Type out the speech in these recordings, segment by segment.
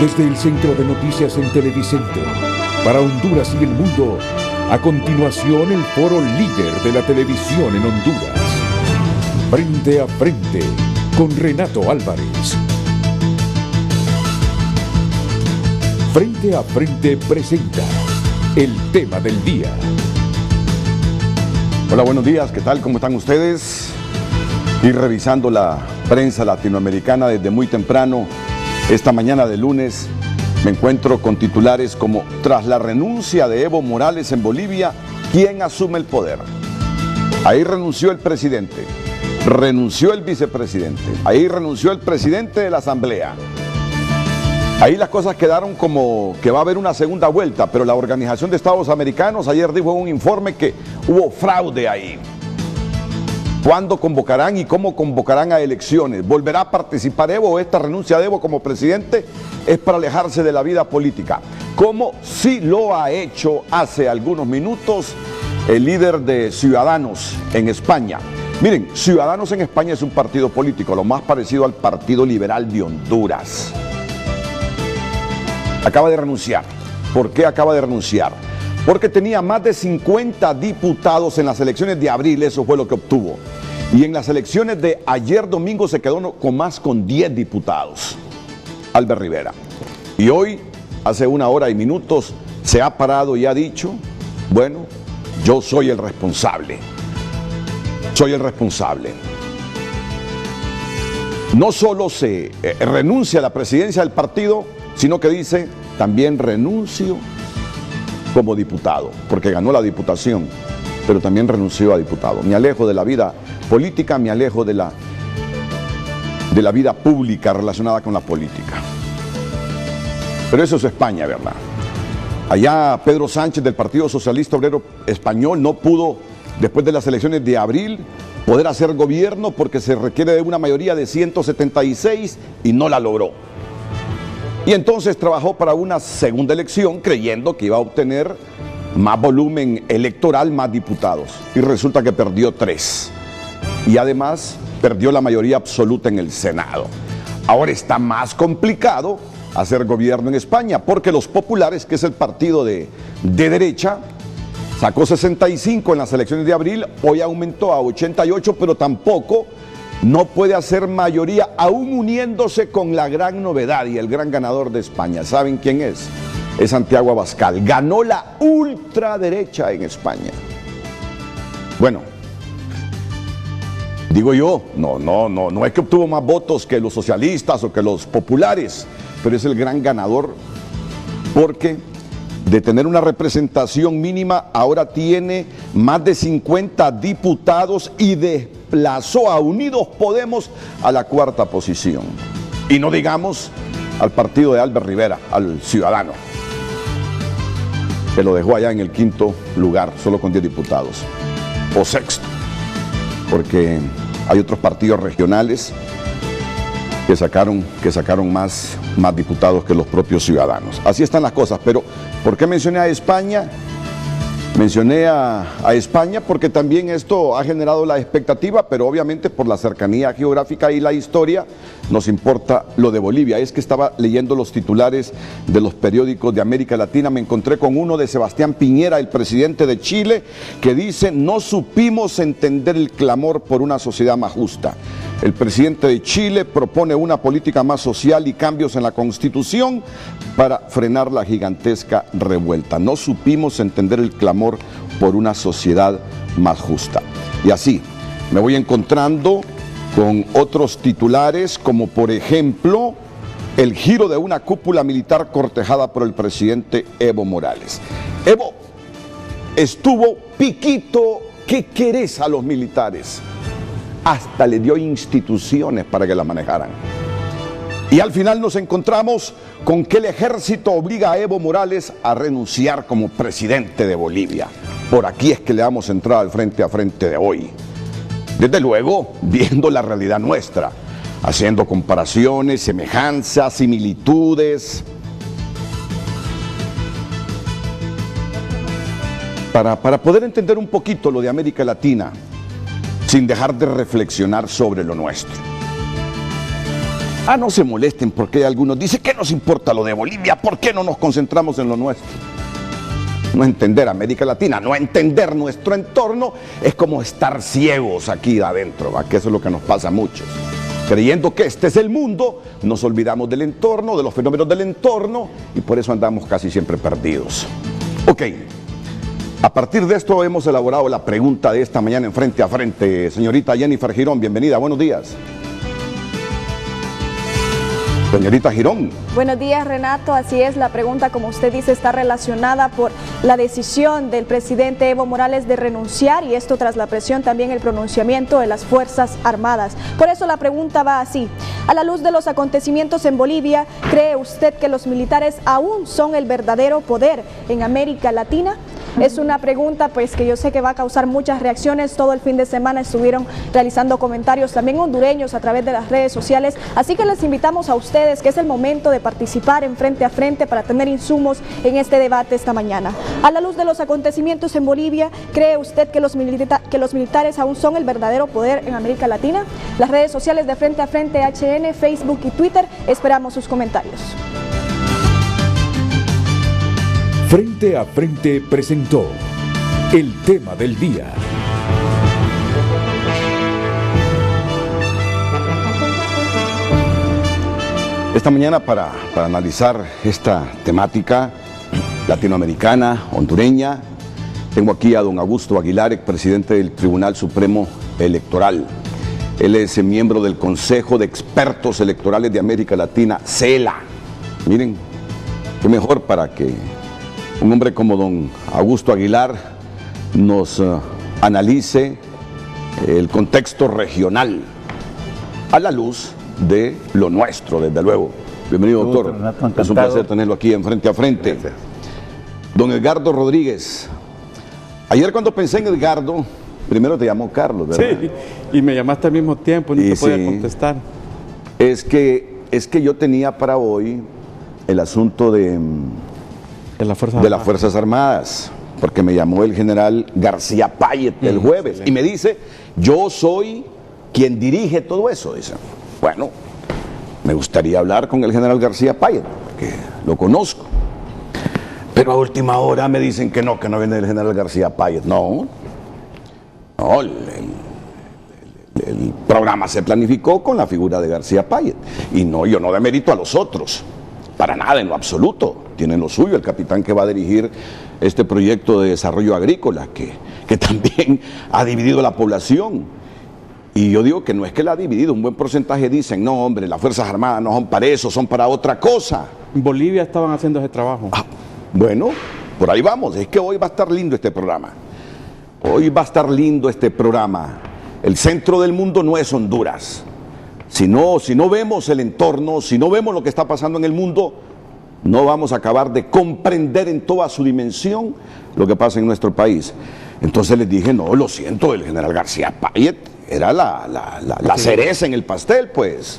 Desde el Centro de Noticias en Televicentro, para Honduras y el mundo, a continuación el foro líder de la televisión en Honduras. Frente a frente, con Renato Álvarez. Frente a frente presenta el tema del día. Hola, buenos días, ¿qué tal? ¿Cómo están ustedes? Y revisando la prensa latinoamericana desde muy temprano, esta mañana de lunes, me encuentro con titulares como: tras la renuncia de Evo Morales en Bolivia, ¿quién asume el poder? Ahí renunció el presidente, renunció el vicepresidente, ahí renunció el presidente de la asamblea. Ahí las cosas quedaron como que va a haber una segunda vuelta, pero la Organización de Estados Americanos ayer dijo en un informe que hubo fraude ahí. ¿Cuándo convocarán y cómo convocarán a elecciones? ¿Volverá a participar Evo? ¿Esta renuncia de Evo como presidente es para alejarse de la vida política? Como sí lo ha hecho hace algunos minutos el líder de Ciudadanos en España. Miren, Ciudadanos en España es un partido político, lo más parecido al Partido Liberal de Honduras. Acaba de renunciar. ¿Por qué acaba de renunciar? Porque tenía más de 50 diputados en las elecciones de abril, eso fue lo que obtuvo. Y en las elecciones de ayer domingo se quedó con 10 diputados, Albert Rivera. Y hoy, hace 1 hora y minutos, se ha parado y ha dicho: bueno, yo soy el responsable. Soy el responsable. No solo se renuncia a la presidencia del partido, sino que dice: también renuncio como diputado, porque ganó la diputación, pero también renunció a diputado. Me alejo de la vida política, me alejo de la vida pública relacionada con la política. Pero eso es España, ¿verdad? Allá Pedro Sánchez del Partido Socialista Obrero Español no pudo, después de las elecciones de abril, poder hacer gobierno porque se requiere de una mayoría de 176 y no la logró. Y entonces trabajó para una segunda elección creyendo que iba a obtener más volumen electoral, más diputados. Y resulta que perdió 3. Y además perdió la mayoría absoluta en el Senado. Ahora está más complicado hacer gobierno en España porque los populares, que es el partido de derecha, sacó 65 en las elecciones de abril, hoy aumentó a 88, pero tampoco no puede hacer mayoría, aún uniéndose con la gran novedad y el gran ganador de España. ¿Saben quién es? Es Santiago Abascal. Ganó la ultraderecha en España. Bueno, digo yo, no es que obtuvo más votos que los socialistas o que los populares, pero es el gran ganador porque de tener una representación mínima, ahora tiene más de 50 diputados y desplazó a Unidos Podemos a la 4ª posición. Y no digamos al partido de Albert Rivera, al Ciudadano, que lo dejó allá en el 5º lugar, solo con 10 diputados, o 6º, porque hay otros partidos regionales que sacaron más diputados que los propios Ciudadanos. Así están las cosas, pero ¿por qué mencioné a España? Mencioné a España porque también esto ha generado la expectativa, pero obviamente por la cercanía geográfica y la historia nos importa lo de Bolivia. Es que estaba leyendo los titulares de los periódicos de América Latina, me encontré con uno de Sebastián Piñera, el presidente de Chile, que dice: no supimos entender el clamor por una sociedad más justa. El presidente de Chile propone una política más social y cambios en la Constitución para frenar la gigantesca revuelta. No supimos entender el clamor por una sociedad más justa. Y así me voy encontrando con otros titulares, como por ejemplo el giro de una cúpula militar cortejada por el presidente Evo Morales. Evo estuvo piquito, ¿qué querés a los militares? Hasta le dio instituciones para que la manejaran. Y al final nos encontramos con que el ejército obliga a Evo Morales a renunciar como presidente de Bolivia. Por aquí es que le damos entrada al frente a frente de hoy. Desde luego, viendo la realidad nuestra, haciendo comparaciones, semejanzas, similitudes, para poder entender un poquito lo de América Latina, sin dejar de reflexionar sobre lo nuestro. no se molesten porque algunos dicen, ¿qué nos importa lo de Bolivia? ¿Por qué no nos concentramos en lo nuestro? No entender América Latina, no entender nuestro entorno es como estar ciegos aquí adentro, ¿va? Que eso es lo que nos pasa a muchos. Creyendo que este es el mundo, nos olvidamos del entorno, de los fenómenos del entorno, y por eso andamos casi siempre perdidos. Ok, a partir de esto hemos elaborado la pregunta de esta mañana en Frente a Frente. Señorita Jennifer Girón, bienvenida, buenos días. Señorita Girón. Buenos días, Renato. Así es, la pregunta, como usted dice, está relacionada por la decisión del presidente Evo Morales de renunciar, y esto tras la presión también el pronunciamiento de las Fuerzas Armadas. Por eso la pregunta va así: a la luz de los acontecimientos en Bolivia, ¿cree usted que los militares aún son el verdadero poder en América Latina? Es una pregunta pues que yo sé que va a causar muchas reacciones. Todo el fin de semana estuvieron realizando comentarios también hondureños a través de las redes sociales, así que les invitamos a ustedes que es el momento de participar en Frente a Frente para tener insumos en este debate esta mañana. A la luz de los acontecimientos en Bolivia, ¿cree usted que los militares aún son el verdadero poder en América Latina? Las redes sociales de Frente a Frente HN, Facebook y Twitter, esperamos sus comentarios. Frente a Frente presentó el tema del día. Esta mañana para analizar esta temática latinoamericana, hondureña, tengo aquí a don Augusto Aguilar, expresidente del Tribunal Supremo Electoral. Él es miembro del Consejo de Expertos Electorales de América Latina, CELA. Miren, qué mejor para que un hombre como don Augusto Aguilar nos analice el contexto regional a la luz de lo nuestro, desde luego. Bienvenido, doctor. Es un placer tenerlo aquí en Frente a Frente. Gracias. Don Edgardo Rodríguez. Ayer cuando pensé en Edgardo, primero te llamó Carlos, ¿verdad? Sí, y me llamaste al mismo tiempo, no te podía contestar. Es que yo tenía para hoy el asunto de las Fuerzas Armadas, porque me llamó el general García Payet el jueves y me dice, yo soy quien dirige todo eso. Dice, bueno, me gustaría hablar con el general García Payet, porque lo conozco. Pero a última hora me dicen que no viene el general García Payet. No, el programa se planificó con la figura de García Payet. Y no, yo no demérito a los otros, para nada, en lo absoluto. Tienen lo suyo, el capitán que va a dirigir este proyecto de desarrollo agrícola, que también ha dividido la población. Y yo digo que no es que la ha dividido, un buen porcentaje dicen, no hombre, las Fuerzas Armadas no son para eso, son para otra cosa. En Bolivia estaban haciendo ese trabajo. Bueno, por ahí vamos, es que hoy va a estar lindo este programa. Hoy va a estar lindo este programa. El centro del mundo no es Honduras. Si no vemos el entorno, si no vemos lo que está pasando en el mundo, no vamos a acabar de comprender en toda su dimensión lo que pasa en nuestro país. Entonces les dije, no, lo siento, el general García Payet era la cereza en el pastel, pues.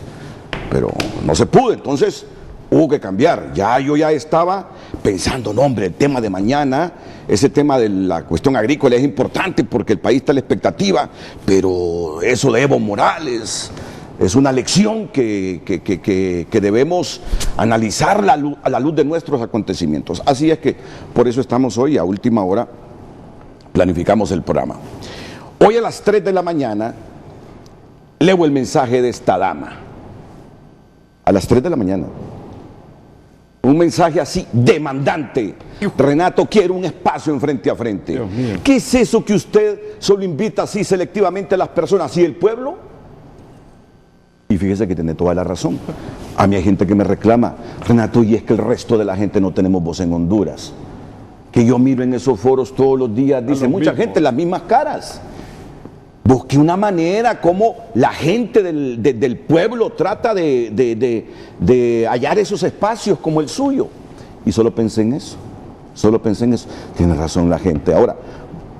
Pero no se pudo, entonces hubo que cambiar. Yo ya estaba pensando, no hombre, el tema de mañana, ese tema de la cuestión agrícola es importante porque el país está a la expectativa, pero eso de Evo Morales es una lección que debemos analizar a la luz de nuestros acontecimientos. Así es que por eso estamos hoy a última hora, planificamos el programa. Hoy a las 3 de la mañana leo el mensaje de esta dama. A las 3 de la mañana. Un mensaje así, demandante. Renato, quiero un espacio en Frente a Frente. ¿Qué es eso que usted solo invita así selectivamente a las personas y el pueblo? Y fíjese que tiene toda la razón. A mí hay gente que me reclama, Renato, y es que el resto de la gente no tenemos voz en Honduras. Que yo miro en esos foros todos los días, dice mucha gente, las mismas caras. Busque una manera como la gente del pueblo trata de hallar esos espacios como el suyo. Y solo pensé en eso, Tiene razón la gente. Ahora,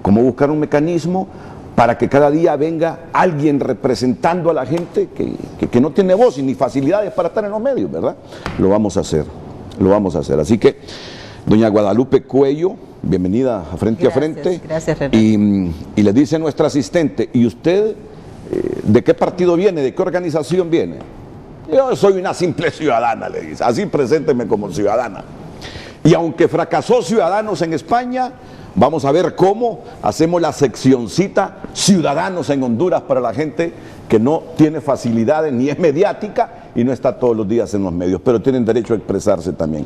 ¿cómo buscar un mecanismo para que cada día venga alguien representando a la gente que no tiene voz y ni facilidades para estar en los medios, ¿verdad? Lo vamos a hacer. Así que, doña Guadalupe Cuello, bienvenida a Frente a Frente. Gracias, Renato. Y le dice nuestra asistente, ¿y usted de qué partido viene? ¿De qué organización viene? Yo soy una simple ciudadana, le dice. Así presénteme como ciudadana. Y aunque fracasó Ciudadanos en España, vamos a ver cómo hacemos la seccioncita Ciudadanos en Honduras para la gente que no tiene facilidades ni es mediática y no está todos los días en los medios, pero tienen derecho a expresarse también.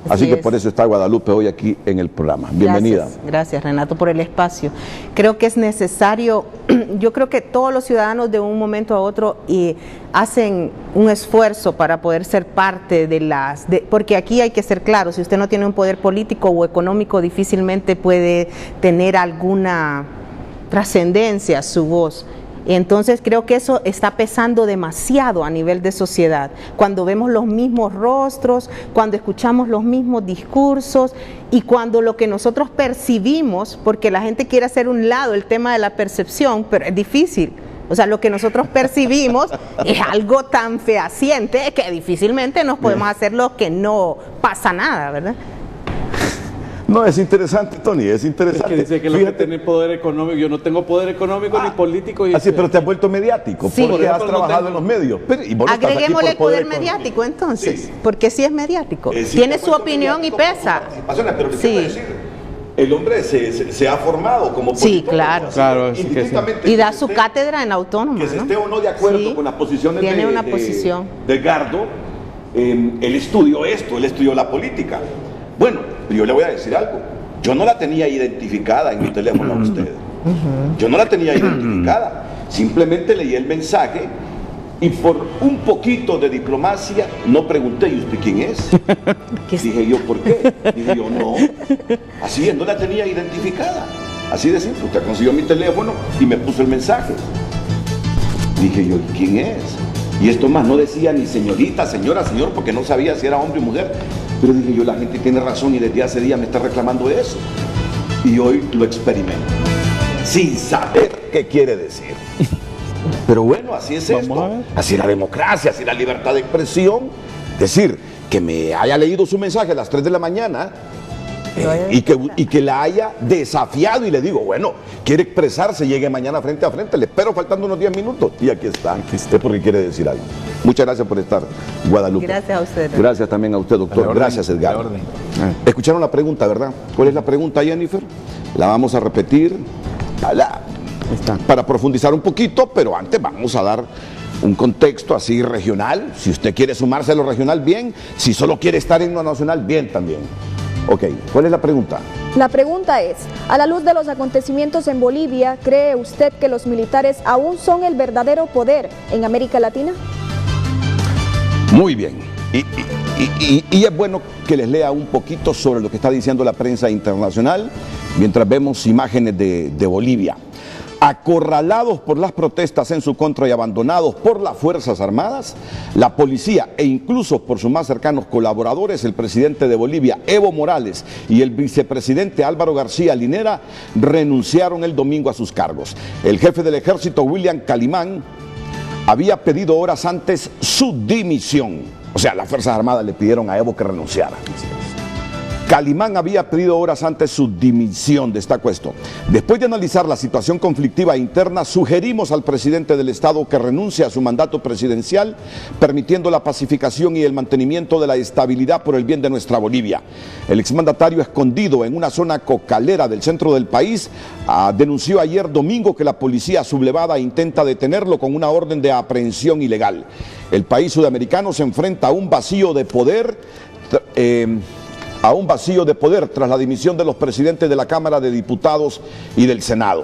Así que por eso está Guadalupe hoy aquí en el programa. Bienvenida. Gracias, Renato, por el espacio. Creo que es necesario, yo creo que todos los ciudadanos de un momento a otro hacen un esfuerzo para poder ser parte porque aquí hay que ser claro, si usted no tiene un poder político o económico, difícilmente puede tener alguna trascendencia su voz. Entonces creo que eso está pesando demasiado a nivel de sociedad, cuando vemos los mismos rostros, cuando escuchamos los mismos discursos y cuando lo que nosotros percibimos, porque la gente quiere hacer un lado el tema de la percepción, pero es difícil. O sea, lo que nosotros percibimos es algo tan fehaciente que difícilmente nos podemos hacer lo que no pasa nada, ¿verdad? No, es interesante, Tony, es interesante. Es que dice que lo que tiene poder económico, yo no tengo poder económico ni político. Así, pero te has vuelto mediático, sí, porque has trabajado en los medios. Agreguémosle el poder mediático entonces, sí. Porque sí es mediático, tiene su opinión y pesa. Pero le quiero decir, el hombre se ha formado como político. Sí, claro. Claro, sí que sí. Y da su cátedra en autónoma. Que se esté o no de acuerdo con las posiciones tiene una posición. de Edgardo, él estudió esto, él estudió la política. Bueno, yo le voy a decir algo. Yo no la tenía identificada en mi teléfono a usted. Yo no la tenía identificada. Simplemente leí el mensaje y por un poquito de diplomacia no pregunté, ¿y usted quién es? Dije yo, ¿por qué? Dije yo, no. Así es, no la tenía identificada. Así de simple. Usted consiguió mi teléfono y me puso el mensaje. Dije yo, ¿quién es? Y esto más, no decía ni señorita, señora, señor, porque no sabía si era hombre o mujer. Pero dije yo, la gente tiene razón y desde hace días me está reclamando eso. Y hoy lo experimento, sin saber qué quiere decir. Pero bueno, así es esto. Así es la democracia, así es la libertad de expresión. Decir, que me haya leído su mensaje a las 3 de la mañana y que la haya desafiado y le digo, bueno, quiere expresarse, llegue mañana frente a frente, le espero faltando unos 10 minutos y aquí está, es porque quiere decir algo. Muchas gracias por estar, Guadalupe. Gracias a usted. Gracias también a usted, doctor. Gracias, Edgar. Escucharon la pregunta, ¿verdad? ¿Cuál es la pregunta, Jennifer? La vamos a repetir para profundizar un poquito, pero antes vamos a dar un contexto así regional. Si usted quiere sumarse a lo regional, bien. Si solo quiere estar en lo nacional, bien también. Ok, ¿cuál es la pregunta? La pregunta es, a la luz de los acontecimientos en Bolivia, ¿cree usted que los militares aún son el verdadero poder en América Latina? Muy bien. Y es bueno que les lea un poquito sobre lo que está diciendo la prensa internacional mientras vemos imágenes de Bolivia. Acorralados por las protestas en su contra y abandonados por las Fuerzas Armadas, la policía e incluso por sus más cercanos colaboradores, el presidente de Bolivia, Evo Morales, y el vicepresidente Álvaro García Linera, renunciaron el domingo a sus cargos. El jefe del ejército, William Calimán, había pedido horas antes su dimisión. O sea, las Fuerzas Armadas le pidieron a Evo que renunciara. Calimán había pedido horas antes su dimisión, destaco esto. Después de analizar la situación conflictiva interna, sugerimos al presidente del Estado que renuncie a su mandato presidencial, permitiendo la pacificación y el mantenimiento de la estabilidad por el bien de nuestra Bolivia. El exmandatario, escondido en una zona cocalera del centro del país, denunció ayer domingo que la policía sublevada intenta detenerlo con una orden de aprehensión ilegal. El país sudamericano se enfrenta a un vacío de poder tras la dimisión de los presidentes de la Cámara de Diputados y del Senado.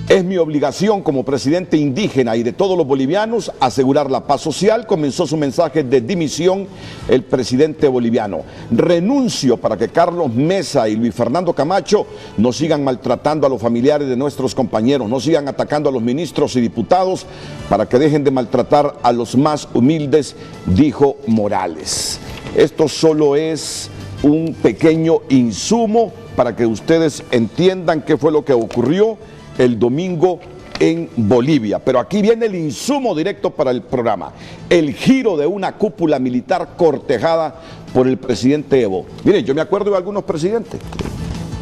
Es mi obligación como presidente indígena y de todos los bolivianos asegurar la paz social, comenzó su mensaje de dimisión el presidente boliviano. Renuncio para que Carlos Mesa y Luis Fernando Camacho no sigan maltratando a los familiares de nuestros compañeros, no sigan atacando a los ministros y diputados, para que dejen de maltratar a los más humildes, dijo Morales. Esto solo es un pequeño insumo para que ustedes entiendan qué fue lo que ocurrió el domingo en Bolivia. Pero aquí viene el insumo directo para el programa. El giro de una cúpula militar cortejada por el presidente Evo. Miren, yo me acuerdo de algunos presidentes.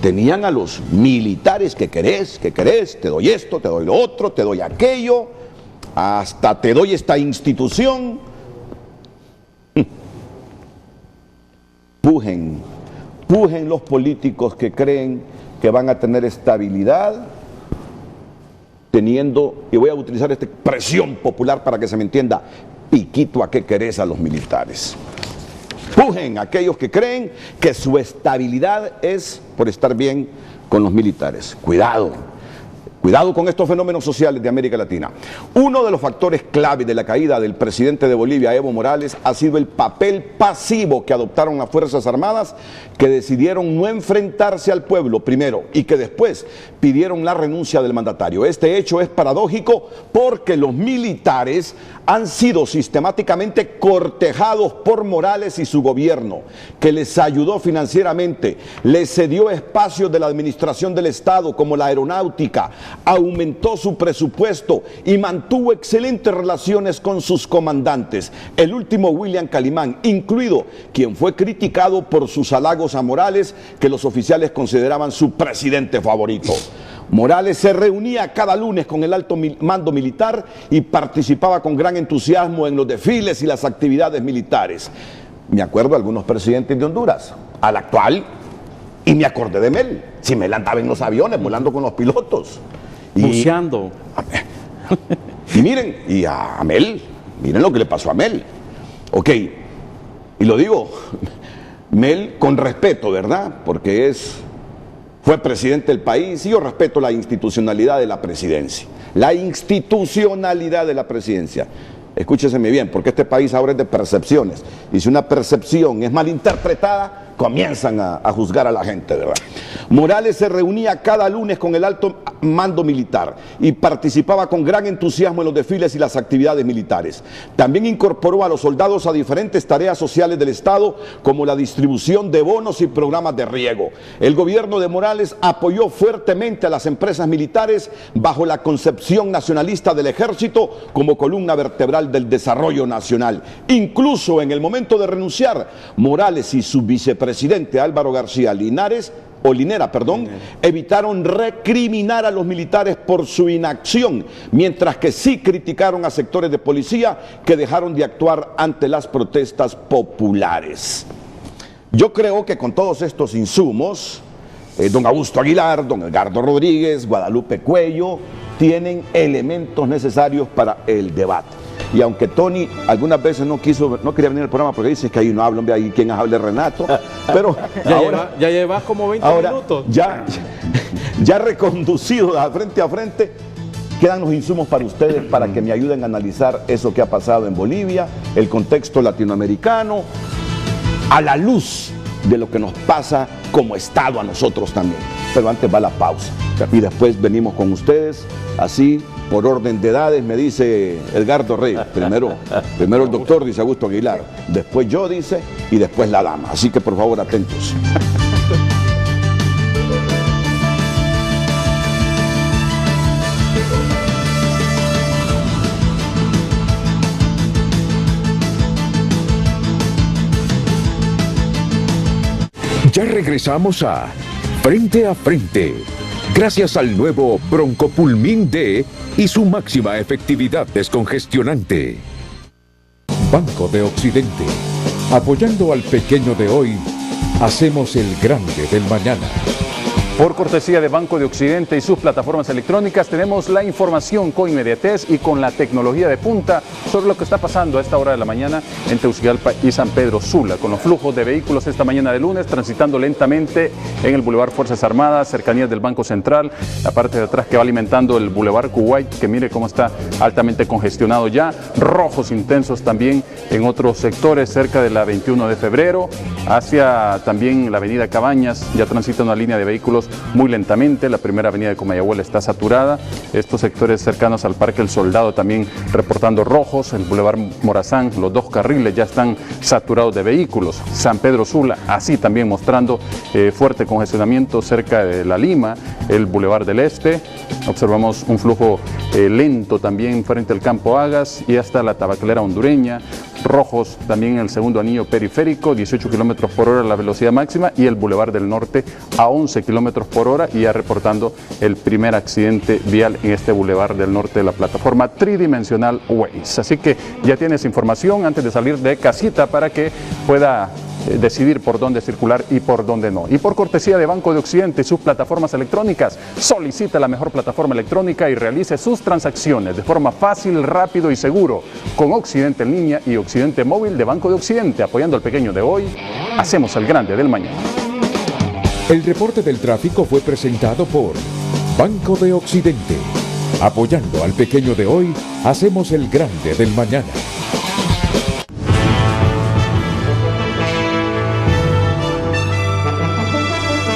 Tenían a los militares que querés, te doy esto, te doy lo otro, te doy aquello. hasta te doy esta institución. Pujen los políticos que creen que van a tener estabilidad teniendo, y voy a utilizar esta expresión popular para que se me entienda, piquito a qué querés a los militares. Pujen aquellos que creen que su estabilidad es por estar bien con los militares. Cuidado con estos fenómenos sociales de América Latina. Uno de los factores clave de la caída del presidente de Bolivia, Evo Morales, ha sido el papel pasivo que adoptaron las Fuerzas Armadas, que decidieron no enfrentarse al pueblo primero y que después pidieron la renuncia del mandatario. Este hecho es paradójico porque los militares han sido sistemáticamente cortejados por Morales y su gobierno, que les ayudó financieramente, les cedió espacios de la administración del Estado como la aeronáutica, aumentó su presupuesto y mantuvo excelentes relaciones con sus comandantes. El último, William Calimán, incluido, quien fue criticado por sus halagos a Morales, que los oficiales consideraban su presidente favorito. Morales se reunía cada lunes con el alto mando militar y participaba con gran entusiasmo en los desfiles y las actividades militares. Me acuerdo de algunos presidentes de Honduras, al actual, y me acordé de Mel. Si Mel andaba en los aviones volando con los pilotos. Buceando. Y miren, y a Mel, miren lo que le pasó a Mel. Ok, y lo digo, Mel con respeto, ¿verdad? Porque fue presidente del país y yo respeto la institucionalidad de la presidencia. La institucionalidad de la presidencia. Escúcheseme bien, porque este país ahora es de percepciones. Y si una percepción es malinterpretada, comienzan a juzgar a la gente, ¿verdad? Morales se reunía cada lunes con el alto mando militar y participaba con gran entusiasmo en los desfiles y las actividades militares. También incorporó a los soldados a diferentes tareas sociales del Estado, como la distribución de bonos y programas de riego. El gobierno de Morales apoyó fuertemente a las empresas militares bajo la concepción nacionalista del ejército como columna vertebral del desarrollo nacional. Incluso en el momento de renunciar, Morales y su vicepresidente Álvaro García Linera, evitaron recriminar a los militares por su inacción, mientras que sí criticaron a sectores de policía que dejaron de actuar ante las protestas populares. Yo creo que con todos estos insumos, don Augusto Aguilar, don Edgardo Rodríguez, Guadalupe Cuello, tienen elementos necesarios para el debate. Y aunque Tony algunas veces no quería venir al programa porque dice que ahí no hablan, ahí quien hable Renato, pero ya llevas como 20 minutos. Ya reconducido a frente, quedan los insumos para ustedes para que me ayuden a analizar eso que ha pasado en Bolivia, el contexto latinoamericano, a la luz de lo que nos pasa como Estado a nosotros también. Pero antes va la pausa y después venimos con ustedes, así por orden de edades, me dice Edgardo Reyes. Primero el doctor, dice Augusto Aguilar, después yo, dice, y después la dama. Así que por favor, atentos. Ya regresamos a Frente, gracias al nuevo Broncopulmin D y su máxima efectividad descongestionante. Banco de Occidente, apoyando al pequeño de hoy, hacemos el grande del mañana. Por cortesía de Banco de Occidente y sus plataformas electrónicas, tenemos la información con inmediatez y con la tecnología de punta sobre lo que está pasando a esta hora de la mañana en Tegucigalpa y San Pedro Sula, con los flujos de vehículos esta mañana de lunes, transitando lentamente en el Boulevard Fuerzas Armadas, cercanías del Banco Central, la parte de atrás que va alimentando el Boulevard Kuwait, que mire cómo está altamente congestionado ya, rojos intensos también en otros sectores, cerca de la 21 de febrero, hacia también la avenida Cabañas, ya transita una línea de vehículos muy lentamente. La primera avenida de Comayagüela está saturada, estos sectores cercanos al Parque El Soldado también reportando rojos, el Boulevard Morazán, los dos carriles ya están saturados de vehículos, San Pedro Sula así también mostrando fuerte congestionamiento cerca de La Lima, el Boulevard del Este, observamos un flujo lento también frente al Campo Agas y hasta la Tabacalera hondureña, rojos también en el segundo anillo periférico, 18 kilómetros por hora la velocidad máxima, y el Boulevard del Norte a 11 kilómetros kilómetros por hora y ya reportando el primer accidente vial en este bulevar del norte de la plataforma tridimensional Waze. Así que ya tienes información antes de salir de casita para que pueda decidir por dónde circular y por dónde no. Y por cortesía de Banco de Occidente y sus plataformas electrónicas, solicita la mejor plataforma electrónica y realice sus transacciones de forma fácil, rápido y seguro con Occidente en línea y Occidente móvil de Banco de Occidente. Apoyando al pequeño de hoy, hacemos el grande del mañana. El reporte del tráfico fue presentado por Banco de Occidente. Apoyando al pequeño de hoy, hacemos el grande del mañana.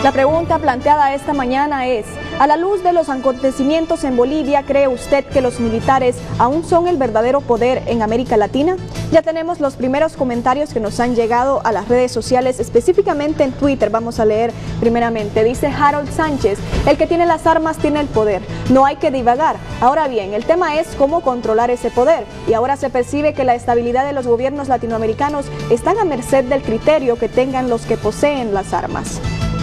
La pregunta planteada esta mañana es, a la luz de los acontecimientos en Bolivia, ¿cree usted que los militares aún son el verdadero poder en América Latina? Ya tenemos los primeros comentarios que nos han llegado a las redes sociales, específicamente en Twitter. Vamos a leer primeramente. Dice Harold Sánchez, el que tiene las armas tiene el poder. No hay que divagar. Ahora bien, el tema es cómo controlar ese poder. Y ahora se percibe que la estabilidad de los gobiernos latinoamericanos están a merced del criterio que tengan los que poseen las armas.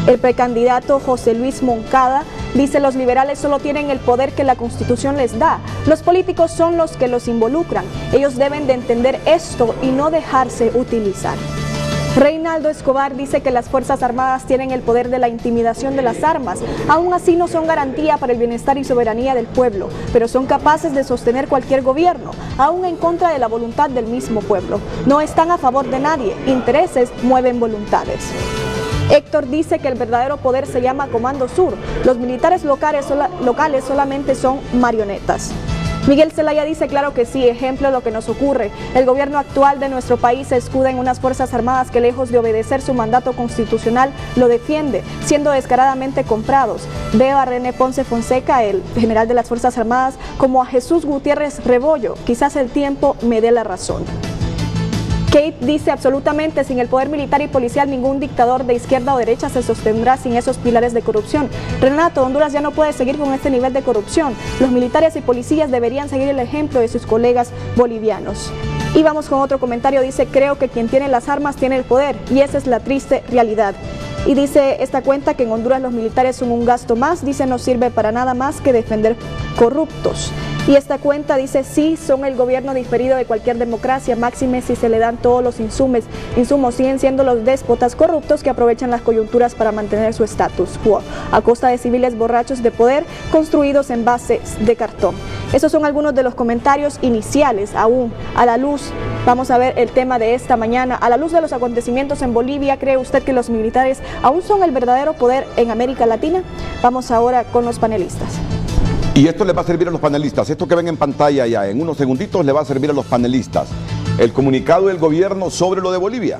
El precandidato José Luis Moncada dice: los liberales solo tienen el poder que la Constitución les da. Los políticos son los que los involucran. Ellos deben de entender esto y no dejarse utilizar. Reinaldo Escobar dice que las Fuerzas Armadas tienen el poder de la intimidación de las armas. Aún así no son garantía para el bienestar y soberanía del pueblo, pero son capaces de sostener cualquier gobierno, aún en contra de la voluntad del mismo pueblo. No están a favor de nadie. Intereses mueven voluntades. Héctor dice que el verdadero poder se llama Comando Sur. Los militares locales solamente son marionetas. Miguel Zelaya dice: claro que sí, ejemplo de lo que nos ocurre. El gobierno actual de nuestro país se escuda en unas Fuerzas Armadas que, lejos de obedecer su mandato constitucional, lo defiende, siendo descaradamente comprados. Veo a René Ponce Fonseca, el general de las Fuerzas Armadas, como a Jesús Gutiérrez Rebollo. Quizás el tiempo me dé la razón. Kate dice: absolutamente, sin el poder militar y policial ningún dictador de izquierda o derecha se sostendrá sin esos pilares de corrupción. Renato, Honduras ya no puede seguir con este nivel de corrupción. Los militares y policías deberían seguir el ejemplo de sus colegas bolivianos. Y vamos con otro comentario. Dice: creo que quien tiene las armas tiene el poder, y esa es la triste realidad. Y dice esta cuenta que en Honduras los militares son un gasto más. Dice: no sirve para nada más que defender corruptos. Y esta cuenta dice: sí, son el gobierno diferido de cualquier democracia, máxime si se le dan todos los insumos. Siguen siendo los déspotas corruptos que aprovechan las coyunturas para mantener su estatus quo, a costa de civiles borrachos de poder construidos en bases de cartón. Esos son algunos de los comentarios iniciales. Aún a la luz, vamos a ver el tema de esta mañana. A la luz de los acontecimientos en Bolivia, ¿cree usted que los militares aún son el verdadero poder en América Latina? Vamos ahora con los panelistas. Y esto les va a servir a los panelistas. Esto que ven en pantalla ya en unos segunditos le va a servir a los panelistas. El comunicado del gobierno sobre lo de Bolivia.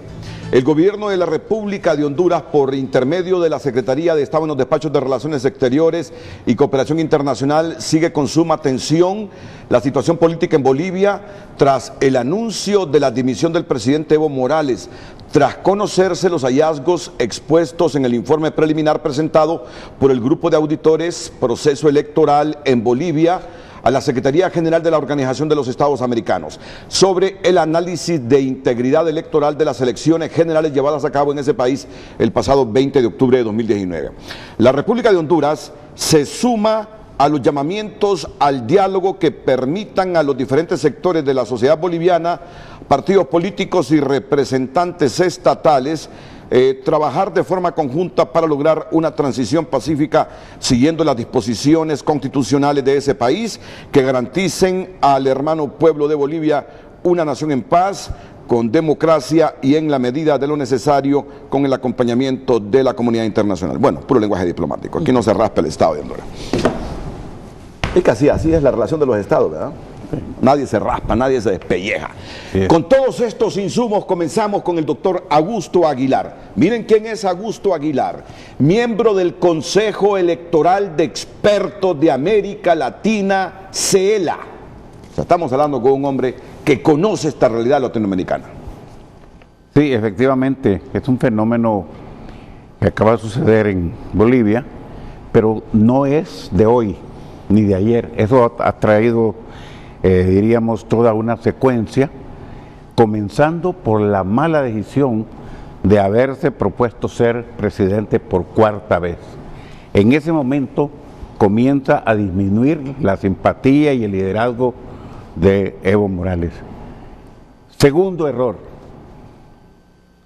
El gobierno de la República de Honduras, por intermedio de la Secretaría de Estado en los despachos de Relaciones Exteriores y Cooperación Internacional, sigue con suma atención la situación política en Bolivia tras el anuncio de la dimisión del presidente Evo Morales, tras conocerse los hallazgos expuestos en el informe preliminar presentado por el Grupo de Auditores Proceso Electoral en Bolivia a la Secretaría General de la Organización de los Estados Americanos sobre el análisis de integridad electoral de las elecciones generales llevadas a cabo en ese país el pasado 20 de octubre de 2019. La República de Honduras se suma a los llamamientos al diálogo que permitan a los diferentes sectores de la sociedad boliviana, partidos políticos y representantes estatales trabajar de forma conjunta para lograr una transición pacífica siguiendo las disposiciones constitucionales de ese país que garanticen al hermano pueblo de Bolivia una nación en paz, con democracia y en la medida de lo necesario con el acompañamiento de la comunidad internacional. Bueno, puro lenguaje diplomático, aquí no se raspa el Estado de Honduras. Es que así es la relación de los estados, ¿verdad? Nadie se raspa, nadie se despelleja. Sí. Con todos estos insumos comenzamos con el doctor Augusto Aguilar. Miren quién es Augusto Aguilar, miembro del Consejo Electoral de Expertos de América Latina, CELA. O sea, estamos hablando con un hombre que conoce esta realidad latinoamericana. Sí, efectivamente, es un fenómeno que acaba de suceder en Bolivia, pero no es de hoy ni de ayer. Eso ha traído diríamos toda una secuencia, comenzando por la mala decisión de haberse propuesto ser presidente por cuarta vez. En ese momento comienza a disminuir la simpatía y el liderazgo de Evo Morales. Segundo error,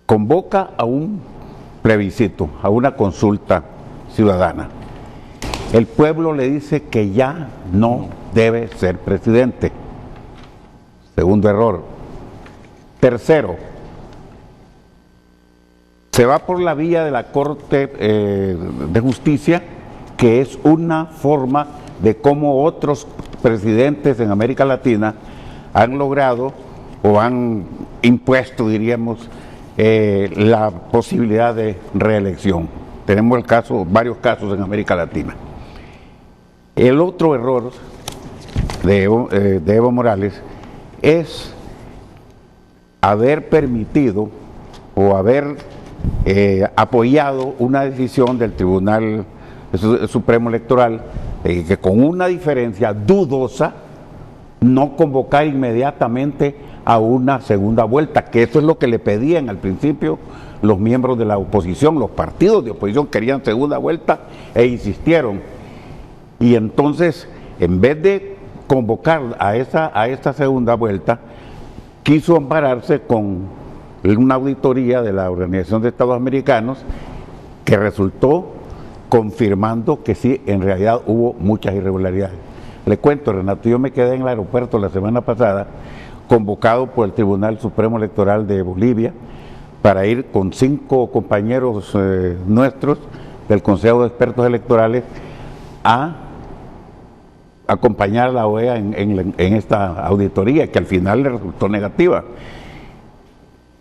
convoca a un plebiscito, a una consulta ciudadana. El pueblo le dice que ya no debe ser presidente. Segundo error. Tercero, se va por la vía de la Corte de Justicia, que es una forma de cómo otros presidentes en América Latina han logrado o han impuesto, diríamos, la posibilidad de reelección. Tenemos varios casos en América Latina. El otro error de Evo Morales es haber permitido o haber apoyado una decisión del Tribunal Supremo Electoral que con una diferencia dudosa no convocar inmediatamente a una segunda vuelta, que eso es lo que le pedían al principio los miembros de la oposición. Los partidos de oposición querían segunda vuelta e insistieron. Y entonces, en vez de convocar a esta segunda vuelta, quiso ampararse con una auditoría de la Organización de Estados Americanos que resultó confirmando que sí, en realidad hubo muchas irregularidades. Le cuento, Renato, yo me quedé en el aeropuerto la semana pasada, convocado por el Tribunal Supremo Electoral de Bolivia, para ir con 5 compañeros nuestros del Consejo de Expertos Electorales a acompañar a la OEA en esta auditoría, que al final le resultó negativa.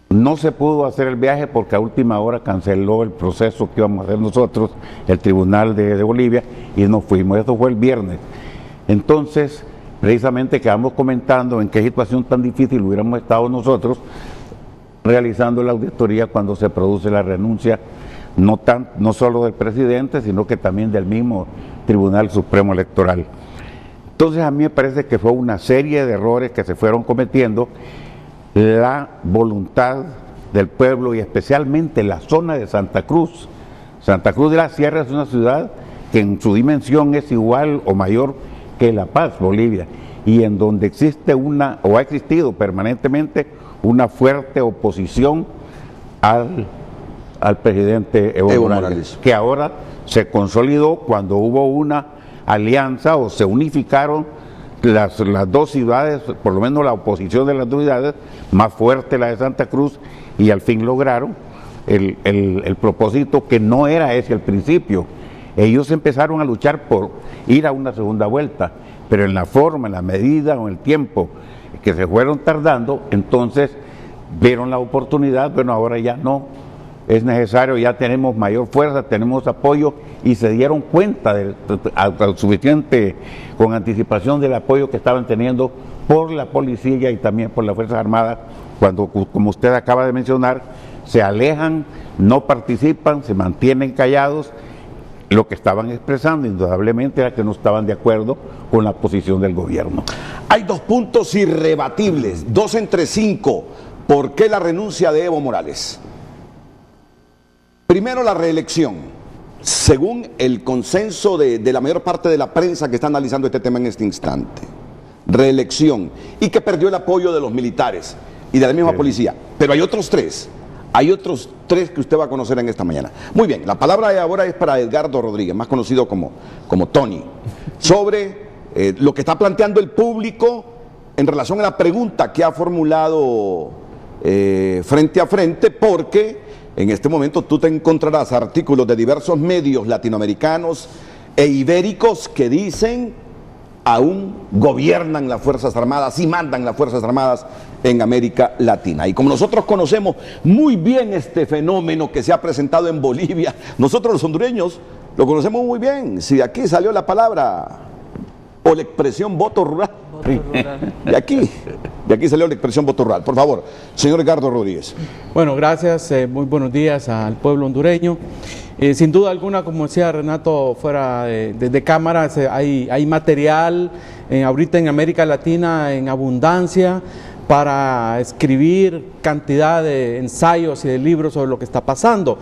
No se pudo hacer el viaje porque a última hora canceló el proceso que íbamos a hacer nosotros, el Tribunal de Bolivia, y nos fuimos. Eso fue el viernes. Entonces, precisamente quedamos comentando en qué situación tan difícil hubiéramos estado nosotros realizando la auditoría cuando se produce la renuncia, no solo del presidente, sino que también del mismo Tribunal Supremo Electoral. Entonces, a mí me parece que fue una serie de errores que se fueron cometiendo. La voluntad del pueblo y especialmente la zona de Santa Cruz. Santa Cruz de la Sierra es una ciudad que en su dimensión es igual o mayor que La Paz, Bolivia, y en donde existe o ha existido permanentemente una fuerte oposición al presidente Evo Morales, que ahora se consolidó cuando hubo una alianza o se unificaron las dos ciudades, por lo menos la oposición de las dos ciudades, más fuerte la de Santa Cruz, y al fin lograron el propósito que no era ese al principio. Ellos empezaron a luchar por ir a una segunda vuelta, pero en la forma, en la medida o en el tiempo que se fueron tardando, entonces vieron la oportunidad. Bueno, ahora ya no es necesario, ya tenemos mayor fuerza, tenemos apoyo, y se dieron cuenta suficiente con anticipación del apoyo que estaban teniendo por la policía y también por las Fuerzas Armadas, cuando, como usted acaba de mencionar, se alejan, no participan, se mantienen callados. Lo que estaban expresando indudablemente era que no estaban de acuerdo con la posición del gobierno. Hay 2 puntos irrebatibles, 2 entre 5. ¿Por qué la renuncia de Evo Morales? Primero, la reelección. Según el consenso de la mayor parte de la prensa que está analizando este tema en este instante. Reelección. Y que perdió el apoyo de los militares y de la misma policía. Pero hay otros 3. Hay otros 3 que usted va a conocer en esta mañana. Muy bien, la palabra de ahora es para Edgardo Rodríguez, más conocido como Tony, sobre lo que está planteando el público en relación a la pregunta que ha formulado frente a frente, porque en este momento tú te encontrarás artículos de diversos medios latinoamericanos e ibéricos que dicen aún gobiernan las Fuerzas Armadas y mandan las Fuerzas Armadas en América Latina. Y como nosotros conocemos muy bien este fenómeno que se ha presentado en Bolivia, nosotros los hondureños lo conocemos muy bien. Si de aquí salió la palabra o la expresión voto rural. De aquí salió la expresión voto rural. Por favor, señor Edgardo Rodríguez. Bueno, gracias, muy buenos días al pueblo hondureño. Sin duda alguna, como decía Renato fuera de cámara, hay material ahorita en América Latina en abundancia para escribir cantidad de ensayos y de libros sobre lo que está pasando.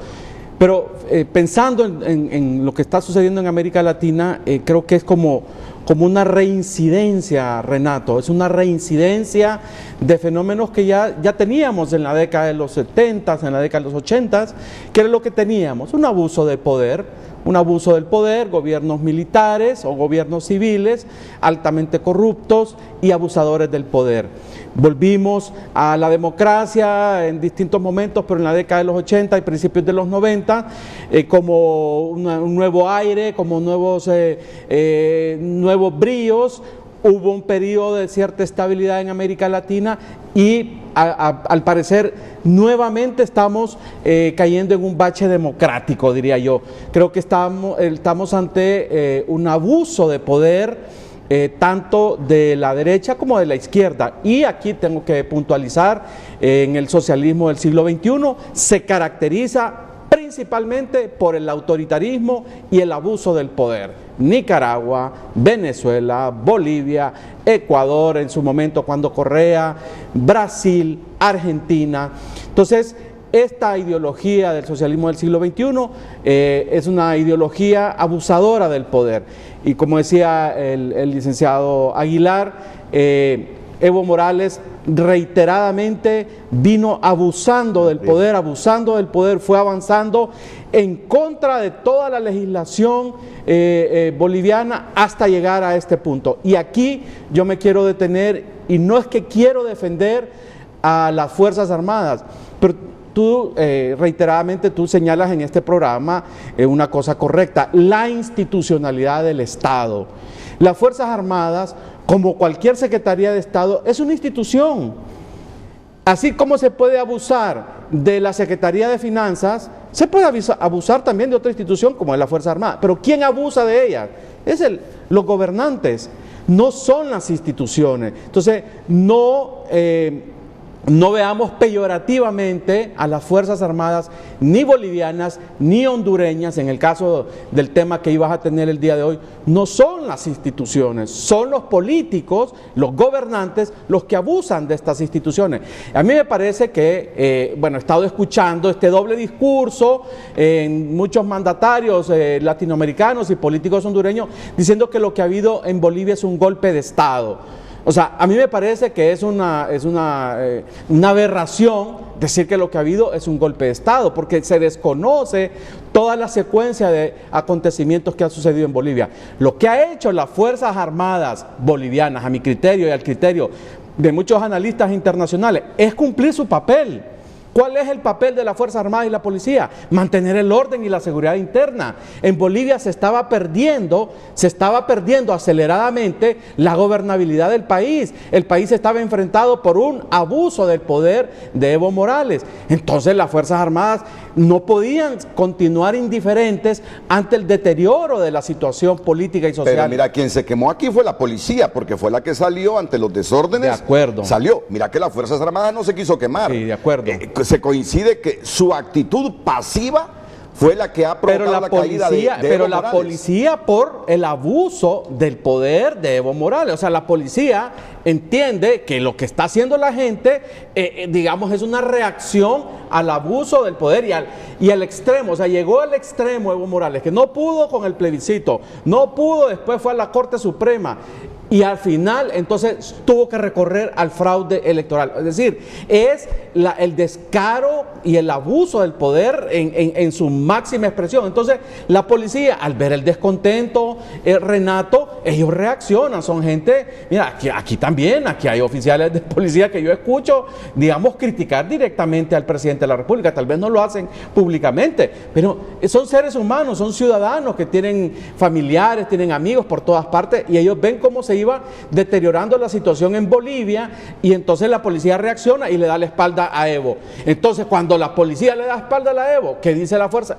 Pero pensando en lo que está sucediendo en América Latina, creo que es como una reincidencia, Renato, es una reincidencia de fenómenos que ya teníamos en la década de los 70, en la década de los 80, que era lo que teníamos, un abuso del poder, gobiernos militares o gobiernos civiles altamente corruptos y abusadores del poder. Volvimos a la democracia en distintos momentos, pero en la década de los 80 y principios de los 90, como un nuevo aire, como nuevos bríos. Hubo un periodo de cierta estabilidad en América Latina y al parecer nuevamente estamos cayendo en un bache democrático, diría yo. Creo que estamos ante un abuso de poder, tanto de la derecha como de la izquierda. Y aquí tengo que puntualizar, en el socialismo del siglo XXI se caracteriza principalmente por el autoritarismo y el abuso del poder. Nicaragua, Venezuela, Bolivia, Ecuador en su momento cuando Correa, Brasil, Argentina. Entonces, esta ideología del socialismo del siglo XXI es una ideología abusadora del poder. Y como decía el licenciado Aguilar, Evo Morales reiteradamente vino abusando del poder, fue avanzando en contra de toda la legislación boliviana hasta llegar a este punto. Y aquí yo me quiero detener, y no es que quiero defender a las Fuerzas Armadas, pero tú reiteradamente tú señalas en este programa una cosa correcta: la institucionalidad del Estado. Las Fuerzas Armadas, como cualquier Secretaría de Estado, es una institución. Así como se puede abusar de la Secretaría de Finanzas, se puede abusar también de otra institución como es la Fuerza Armada. Pero ¿quién abusa de ella? Los gobernantes, no son las instituciones. Entonces, no veamos peyorativamente a las Fuerzas Armadas, ni bolivianas, ni hondureñas. En el caso del tema que ibas a tener el día de hoy, no son las instituciones, son los políticos, los gobernantes, los que abusan de estas instituciones. A mí me parece que, he estado escuchando este doble discurso en muchos mandatarios latinoamericanos y políticos hondureños diciendo que lo que ha habido en Bolivia es un golpe de Estado. O sea, a mí me parece que es una aberración decir que lo que ha habido es un golpe de Estado, porque se desconoce toda la secuencia de acontecimientos que han sucedido en Bolivia. Lo que ha hecho las Fuerzas Armadas bolivianas, a mi criterio y al criterio de muchos analistas internacionales, es cumplir su papel. ¿Cuál es el papel de la Fuerza Armada y la Policía? Mantener el orden y la seguridad interna. En Bolivia se estaba perdiendo aceleradamente la gobernabilidad del país. El país estaba enfrentado por un abuso del poder de Evo Morales. Entonces las Fuerzas Armadas no podían continuar indiferentes ante el deterioro de la situación política y social. Pero mira, quien se quemó aquí fue la policía, porque fue la que salió ante los desórdenes. De acuerdo. Salió. Mira que las Fuerzas Armadas no se quiso quemar. Sí, de acuerdo. Se coincide que su actitud pasiva fue la que ha provocado la caída de Evo Morales. Pero la policía, por el abuso del poder de Evo Morales. O sea, la policía entiende que lo que está haciendo la gente, es una reacción al abuso del poder y al extremo. O sea, llegó al extremo Evo Morales, que no pudo con el plebiscito, no pudo, después fue a la Corte Suprema. Y al final, entonces, tuvo que recorrer al fraude electoral. Es decir, es el descaro y el abuso del poder en su máxima expresión. Entonces, la policía, al ver el descontento, Renato, ellos reaccionan. Son gente, mira, aquí hay oficiales de policía que yo escucho, criticar directamente al presidente de la República. Tal vez no lo hacen públicamente, pero son seres humanos, son ciudadanos que tienen familiares, tienen amigos por todas partes, y ellos ven cómo se iba deteriorando la situación en Bolivia, y entonces la policía reacciona y le da la espalda a Evo. Entonces, cuando la policía le da espalda a Evo, ¿qué dice la fuerza?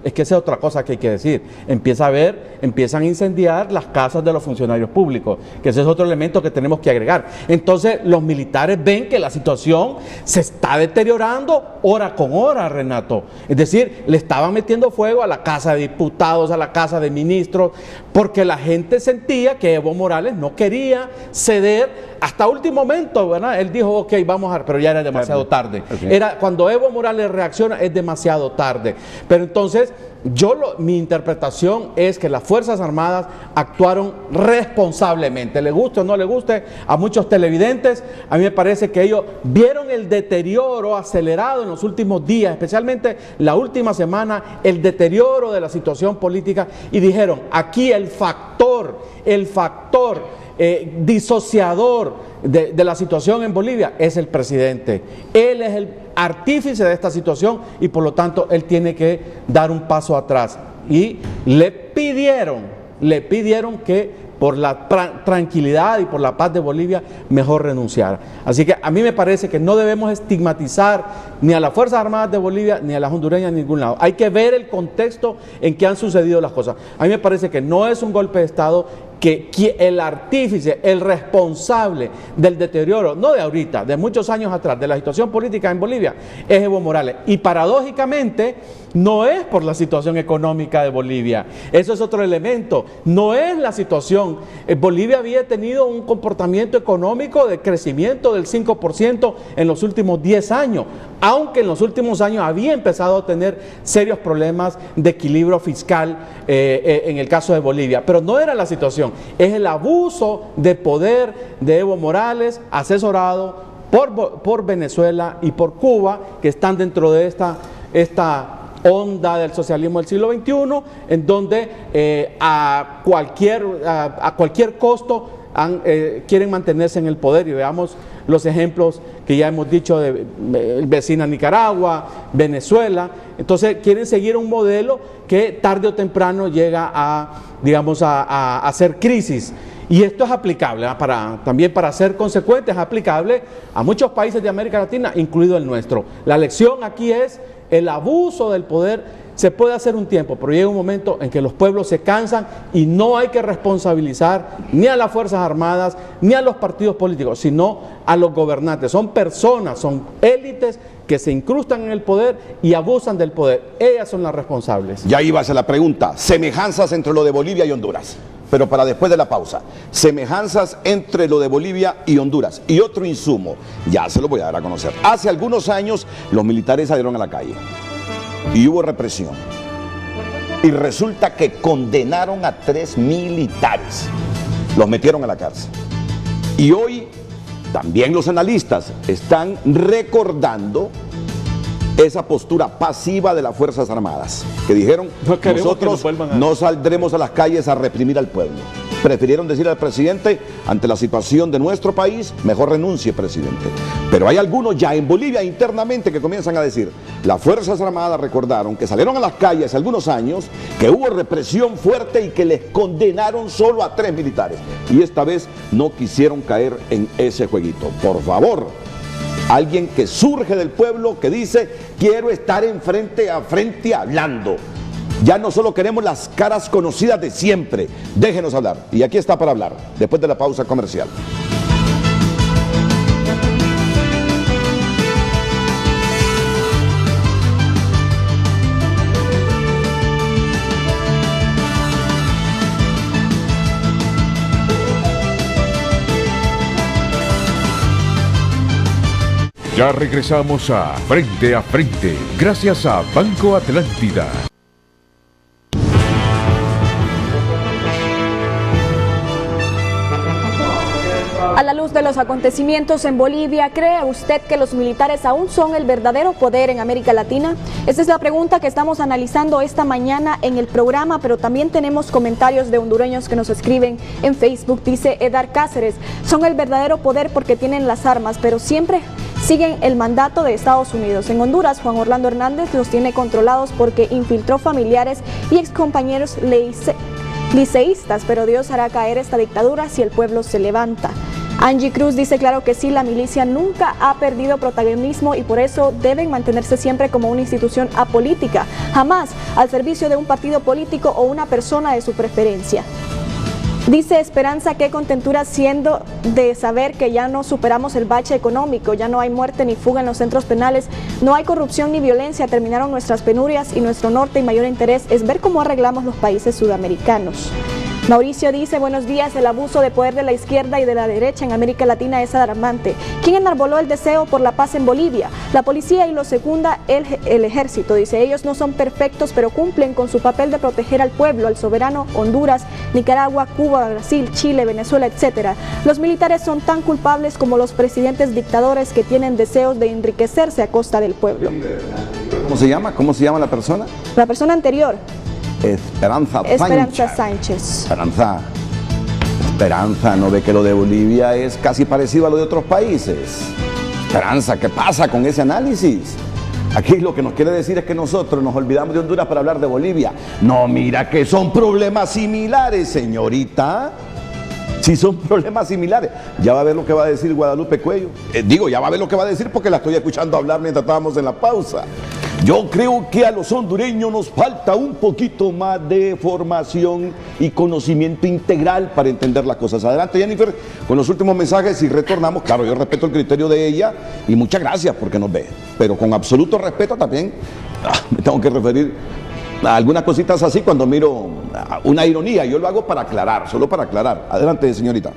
Es que esa es otra cosa que hay que decir. Empiezan a incendiar las casas de los funcionarios públicos, que ese es otro elemento que tenemos que agregar. Entonces, los militares ven que la situación se está deteriorando hora con hora, Renato. Es decir, le estaban metiendo fuego a la casa de diputados, a la casa de ministros, porque la gente sentía que Evo Morales no quería ceder hasta último momento, ¿verdad? Él dijo, ok, vamos a... Pero ya era demasiado tarde. Okay. Cuando Evo Morales reacciona, es demasiado tarde. Pero entonces, mi interpretación es que las Fuerzas Armadas actuaron responsablemente. Le guste o no le guste a muchos televidentes, a mí me parece que ellos vieron el deterioro acelerado en los últimos días, especialmente la última semana, el deterioro de la situación política, y dijeron, aquí el factor disociador de la situación en Bolivia es el presidente. Él es el artífice de esta situación y por lo tanto él tiene que dar un paso atrás. Y le pidieron que por la tranquilidad y por la paz de Bolivia mejor renunciara. Así que a mí me parece que no debemos estigmatizar ni a las Fuerzas Armadas de Bolivia ni a las hondureñas en ningún lado. Hay que ver el contexto en que han sucedido las cosas. A mí me parece que no es un golpe de Estado, que el artífice, el responsable del deterioro, no de ahorita, de muchos años atrás, de la situación política en Bolivia, es Evo Morales. Y paradójicamente, no es por la situación económica de Bolivia. Eso es otro elemento. No es la situación. Bolivia había tenido un comportamiento económico de crecimiento del 5% en los últimos 10 años, aunque en los últimos años había empezado a tener serios problemas de equilibrio fiscal en el caso de Bolivia. Pero no era la situación. Es el abuso de poder de Evo Morales, asesorado por Venezuela y por Cuba, que están dentro de esta onda del socialismo del siglo XXI, en donde a cualquier costo quieren mantenerse en el poder. Y veamos los ejemplos que ya hemos dicho de vecina Nicaragua, Venezuela. Entonces quieren seguir un modelo que tarde o temprano llega a hacer crisis. Y esto es aplicable, también para ser consecuente, es aplicable a muchos países de América Latina, incluido el nuestro. La lección aquí es: el abuso del poder se puede hacer un tiempo, pero llega un momento en que los pueblos se cansan y no hay que responsabilizar ni a las Fuerzas Armadas ni a los partidos políticos, sino a los gobernantes. Son personas, son élites que se incrustan en el poder y abusan del poder. Ellas son las responsables. Ya iba a ser la pregunta: semejanzas entre lo de Bolivia y Honduras. Pero para después de la pausa, semejanzas entre lo de Bolivia y Honduras. Y otro insumo, ya se lo voy a dar a conocer. Hace algunos años los militares salieron a la calle y hubo represión. Y resulta que condenaron a 3 militares. Los metieron a la cárcel. Y hoy también los analistas están recordando esa postura pasiva de las Fuerzas Armadas, que dijeron: nosotros no saldremos a las calles a reprimir al pueblo. Prefirieron decir al presidente, ante la situación de nuestro país, mejor renuncie, presidente. Pero hay algunos ya en Bolivia internamente que comienzan a decir: las Fuerzas Armadas recordaron que salieron a las calles hace algunos años, que hubo represión fuerte y que les condenaron solo a 3 militares. Y esta vez no quisieron caer en ese jueguito. Por favor, alguien que surge del pueblo, que dice: quiero estar frente a frente hablando. Ya no solo queremos las caras conocidas de siempre. Déjenos hablar. Y aquí está para hablar, después de la pausa comercial. Ya regresamos a Frente, gracias a Banco Atlántida. A la luz de los acontecimientos en Bolivia, ¿cree usted que los militares aún son el verdadero poder en América Latina? Esta es la pregunta que estamos analizando esta mañana en el programa, pero también tenemos comentarios de hondureños que nos escriben en Facebook. Dice Edar Cáceres: son el verdadero poder porque tienen las armas, pero siempre siguen el mandato de Estados Unidos. En Honduras, Juan Orlando Hernández los tiene controlados porque infiltró familiares y excompañeros liceístas, pero Dios hará caer esta dictadura si el pueblo se levanta. Angie Cruz dice: claro que sí, la milicia nunca ha perdido protagonismo y por eso deben mantenerse siempre como una institución apolítica, jamás al servicio de un partido político o una persona de su preferencia. Dice Esperanza: qué contentura siendo de saber que ya no superamos el bache económico, ya no hay muerte ni fuga en los centros penales, no hay corrupción ni violencia, terminaron nuestras penurias y nuestro norte y mayor interés es ver cómo arreglamos los países sudamericanos. Mauricio dice, buenos días, el abuso de poder de la izquierda y de la derecha en América Latina es alarmante. ¿Quién enarboló el deseo por la paz en Bolivia? La policía y lo secunda el ejército. Dice, ellos no son perfectos, pero cumplen con su papel de proteger al pueblo, al soberano, Honduras, Nicaragua, Cuba, Brasil, Chile, Venezuela, etc. Los militares son tan culpables como los presidentes dictadores que tienen deseos de enriquecerse a costa del pueblo. ¿Cómo se llama? ¿Cómo se llama la persona? La persona anterior. Esperanza Sánchez. Esperanza, ¿no ve que lo de Bolivia es casi parecido a lo de otros países? Esperanza, ¿qué pasa con ese análisis? Aquí lo que nos quiere decir es que nosotros nos olvidamos de Honduras para hablar de Bolivia. No, mira que son problemas similares, señorita. Sí, son problemas similares. Ya va a ver lo que va a decir Guadalupe Cuello. Ya va a ver lo que va a decir porque la estoy escuchando hablar mientras estábamos en la pausa. Yo creo que a los hondureños nos falta un poquito más de formación y conocimiento integral para entender las cosas. Adelante, Jennifer, con los últimos mensajes y retornamos. Claro, yo respeto el criterio de ella y muchas gracias porque nos ve. Pero con absoluto respeto también me tengo que referir a algunas cositas así cuando miro una ironía. Yo lo hago para aclarar, solo para aclarar. Adelante, señorita.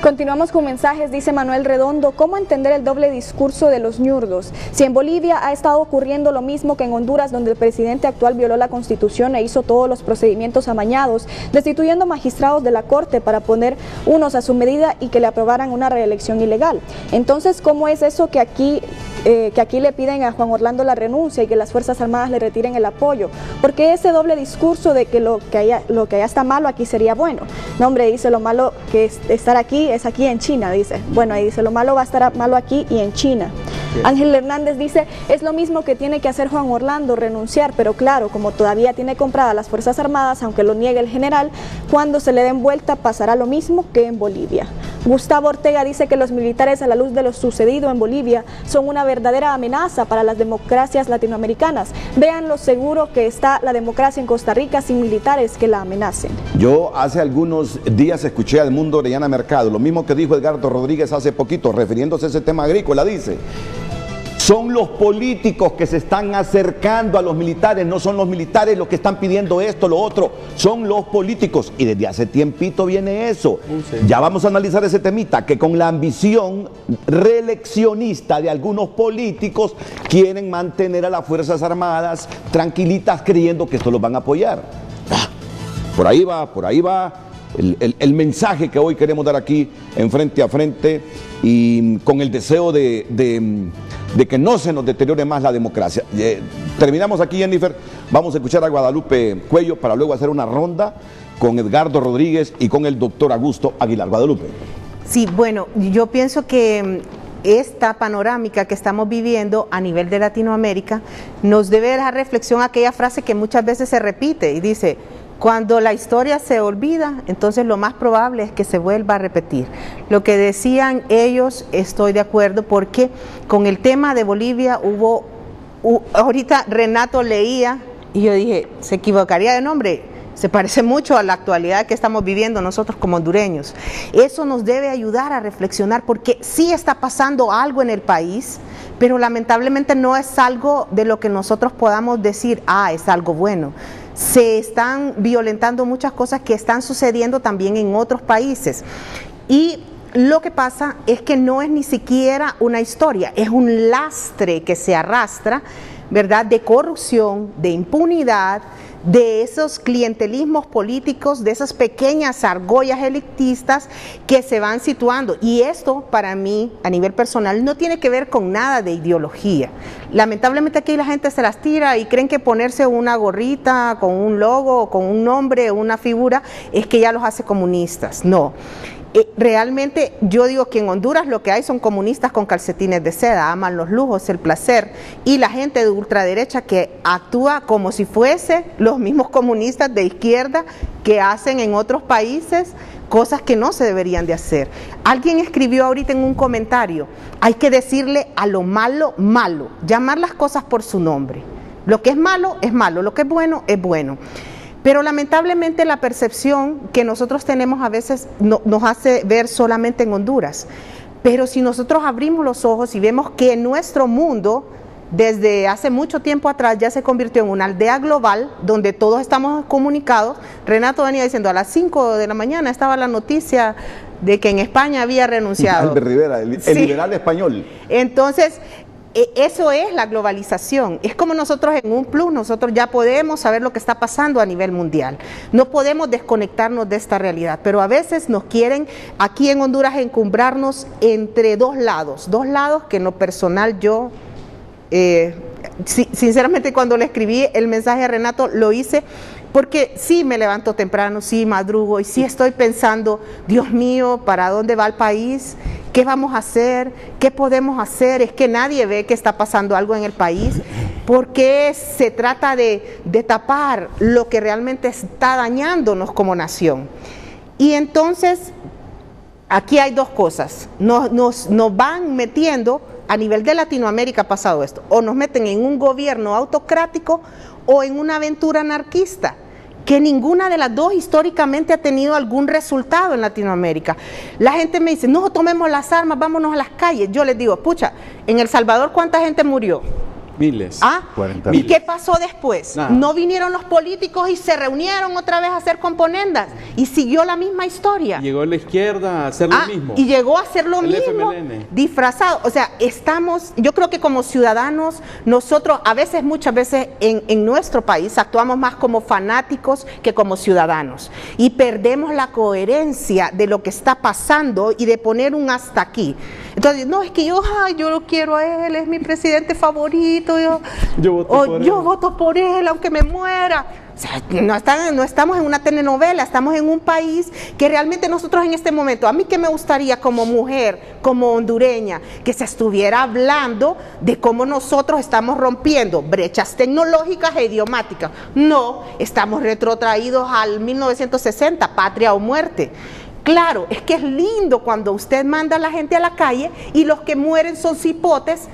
Continuamos con mensajes, dice Manuel Redondo, ¿cómo entender el doble discurso de los ñurdos? Si en Bolivia ha estado ocurriendo lo mismo que en Honduras, donde el presidente actual violó la Constitución e hizo todos los procedimientos amañados, destituyendo magistrados de la Corte para poner unos a su medida y que le aprobaran una reelección ilegal. Entonces, ¿cómo es eso que aquí le piden a Juan Orlando la renuncia y que las Fuerzas Armadas le retiren el apoyo? Porque ese doble discurso de que lo que allá está malo, aquí sería bueno. No, hombre, dice lo malo que es estar aquí es aquí en China, dice. Bueno, ahí dice lo malo va a estar malo aquí y en China. Bien. Ángel Hernández dice, es lo mismo que tiene que hacer Juan Orlando, renunciar, pero claro, como todavía tiene compradas las Fuerzas Armadas, aunque lo niegue el general, cuando se le den vuelta pasará lo mismo que en Bolivia. Gustavo Ortega dice que los militares, a la luz de lo sucedido en Bolivia, son una verdadera amenaza para las democracias latinoamericanas. Vean lo seguro que está la democracia en Costa Rica sin militares que la amenacen. Yo hace algunos días escuché a Edmundo Orellana Mercado, lo mismo que dijo Edgardo Rodríguez hace poquito, refiriéndose a ese tema agrícola, dice: son los políticos que se están acercando a los militares, no son los militares los que están pidiendo esto, lo otro, son los políticos. Y desde hace tiempito viene eso. Sí. Ya vamos a analizar ese temita, que con la ambición reeleccionista de algunos políticos quieren mantener a las Fuerzas Armadas tranquilitas creyendo que esto los van a apoyar. Por ahí va el mensaje que hoy queremos dar aquí en Frente a Frente, y con el deseo de que no se nos deteriore más la democracia. Terminamos aquí, Jennifer. Vamos a escuchar a Guadalupe Cuello para luego hacer una ronda con Edgardo Rodríguez y con el doctor Augusto Aguilar. Guadalupe. Sí, bueno, yo pienso que esta panorámica que estamos viviendo a nivel de Latinoamérica nos debe dejar reflexión a aquella frase que muchas veces se repite y dice: cuando la historia se olvida, entonces lo más probable es que se vuelva a repetir. Lo que decían ellos, estoy de acuerdo, porque con el tema de Bolivia ahorita Renato leía y yo dije, se equivocaría de nombre, se parece mucho a la actualidad que estamos viviendo nosotros como hondureños. Eso nos debe ayudar a reflexionar porque sí está pasando algo en el país, pero lamentablemente no es algo de lo que nosotros podamos decir, es algo bueno. Se están violentando muchas cosas que están sucediendo también en otros países. Y lo que pasa es que no es ni siquiera una historia, es un lastre que se arrastra, ¿verdad?, de corrupción, de impunidad, de esos clientelismos políticos, de esas pequeñas argollas elitistas que se van situando. Y esto, para mí, a nivel personal, no tiene que ver con nada de ideología. Lamentablemente aquí la gente se las tira y creen que ponerse una gorrita con un logo, con un nombre, una figura, es que ya los hace comunistas. No. Realmente yo digo que en Honduras lo que hay son comunistas con calcetines de seda, aman los lujos, el placer, y la gente de ultraderecha que actúa como si fuese los mismos comunistas de izquierda que hacen en otros países cosas que no se deberían de hacer. Alguien escribió ahorita en un comentario, hay que decirle a lo malo, malo, llamar las cosas por su nombre. Lo que es malo, lo que es bueno, es bueno. Pero lamentablemente la percepción que nosotros tenemos a veces nos hace ver solamente en Honduras. Pero si nosotros abrimos los ojos y vemos que en nuestro mundo desde hace mucho tiempo atrás ya se convirtió en una aldea global donde todos estamos comunicados. Renato venía diciendo, a las 5 de la mañana estaba la noticia de que en España había renunciado. Albert Rivera, el Sí. liberal español. Entonces, eso es la globalización. Es como nosotros en un plus, nosotros ya podemos saber lo que está pasando a nivel mundial. No podemos desconectarnos de esta realidad, pero a veces nos quieren aquí en Honduras encumbrarnos entre dos lados que en lo personal yo, sinceramente cuando le escribí el mensaje a Renato lo hice porque sí me levanto temprano, sí madrugo y sí estoy pensando, Dios mío, ¿para dónde va el país? ¿Qué vamos a hacer? ¿Qué podemos hacer? Es que nadie ve que está pasando algo en el país, porque se trata de tapar lo que realmente está dañándonos como nación. Y entonces, aquí hay dos cosas, nos van metiendo, a nivel de Latinoamérica ha pasado esto, o nos meten en un gobierno autocrático o en una aventura anarquista, que ninguna de las dos históricamente ha tenido algún resultado en Latinoamérica. La gente me dice, no, tomemos las armas, vámonos a las calles. Yo les digo, pucha, en El Salvador, ¿cuánta gente murió? Miles. ¿Ah? 40. ¿Y qué pasó después? Nada. No vinieron los políticos y se reunieron otra vez a hacer componendas y siguió la misma historia. Llegó la izquierda a hacer lo mismo. Y llegó a hacer lo El mismo, FMLN. disfrazado. O sea, yo creo que como ciudadanos, nosotros muchas veces en nuestro país actuamos más como fanáticos que como ciudadanos. Y perdemos la coherencia de lo que está pasando y de poner un hasta aquí. Entonces, no, es que yo lo quiero a él, es mi presidente favorito, yo voto por él aunque me muera. O sea, no estamos en una telenovela, estamos en un país que realmente nosotros en este momento, a mí que me gustaría como mujer, como hondureña, que se estuviera hablando de cómo nosotros estamos rompiendo brechas tecnológicas e idiomáticas. No, estamos retrotraídos al 1960, patria o muerte. Claro, es que es lindo cuando usted manda a la gente a la calle y los que mueren son cipotes,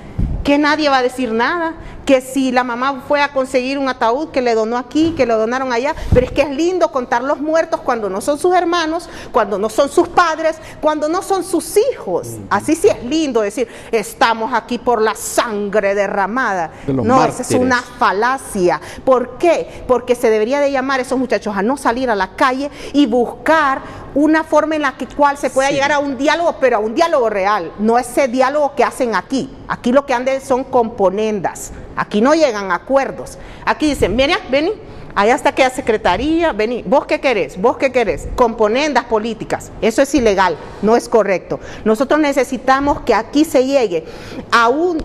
que nadie va a decir nada, que si la mamá fue a conseguir un ataúd que le donó aquí, que lo donaron allá, pero es que es lindo contar los muertos cuando no son sus hermanos, cuando no son sus padres, cuando no son sus hijos. Así sí es lindo decir, estamos aquí por la sangre derramada. No, esa es una falacia. ¿Por qué? Porque se debería de llamar a esos muchachos a no salir a la calle y buscar una forma en la cual se pueda llegar a un diálogo, pero a un diálogo real, no ese diálogo que hacen aquí. Aquí lo que andan son componendas. Aquí no llegan a acuerdos. Aquí dicen, mira, vení, allá está aquella secretaría, vení, ¿vos qué querés? ¿Vos qué querés? Componendas políticas. Eso es ilegal, no es correcto. Nosotros necesitamos que aquí se llegue a un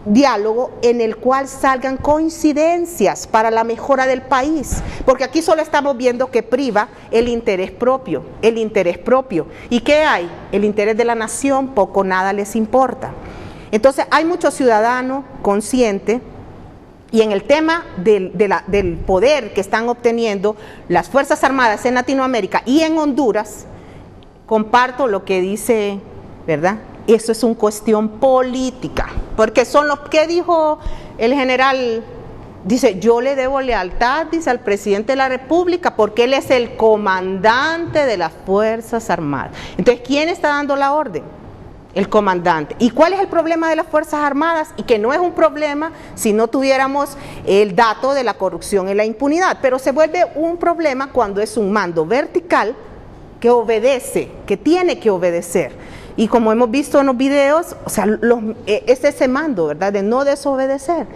diálogo en el cual salgan coincidencias para la mejora del país, porque aquí solo estamos viendo que priva el interés propio. ¿Y qué hay? El interés de la nación, poco o nada les importa. Entonces hay muchos ciudadanos conscientes. Y en el tema del poder que están obteniendo las Fuerzas Armadas en Latinoamérica y en Honduras, comparto lo que dice, ¿verdad? Eso es una cuestión política, porque son los que dijo el general, dice, yo le debo lealtad, dice, al presidente de la República, porque él es el comandante de las Fuerzas Armadas. Entonces, ¿quién está dando la orden? El comandante. ¿Y cuál es el problema de las Fuerzas Armadas? Y que no es un problema si no tuviéramos el dato de la corrupción y la impunidad, pero se vuelve un problema cuando es un mando vertical que obedece, que tiene que obedecer. Y como hemos visto en los videos, o sea, es ese mando, ¿verdad?, de no desobedecer.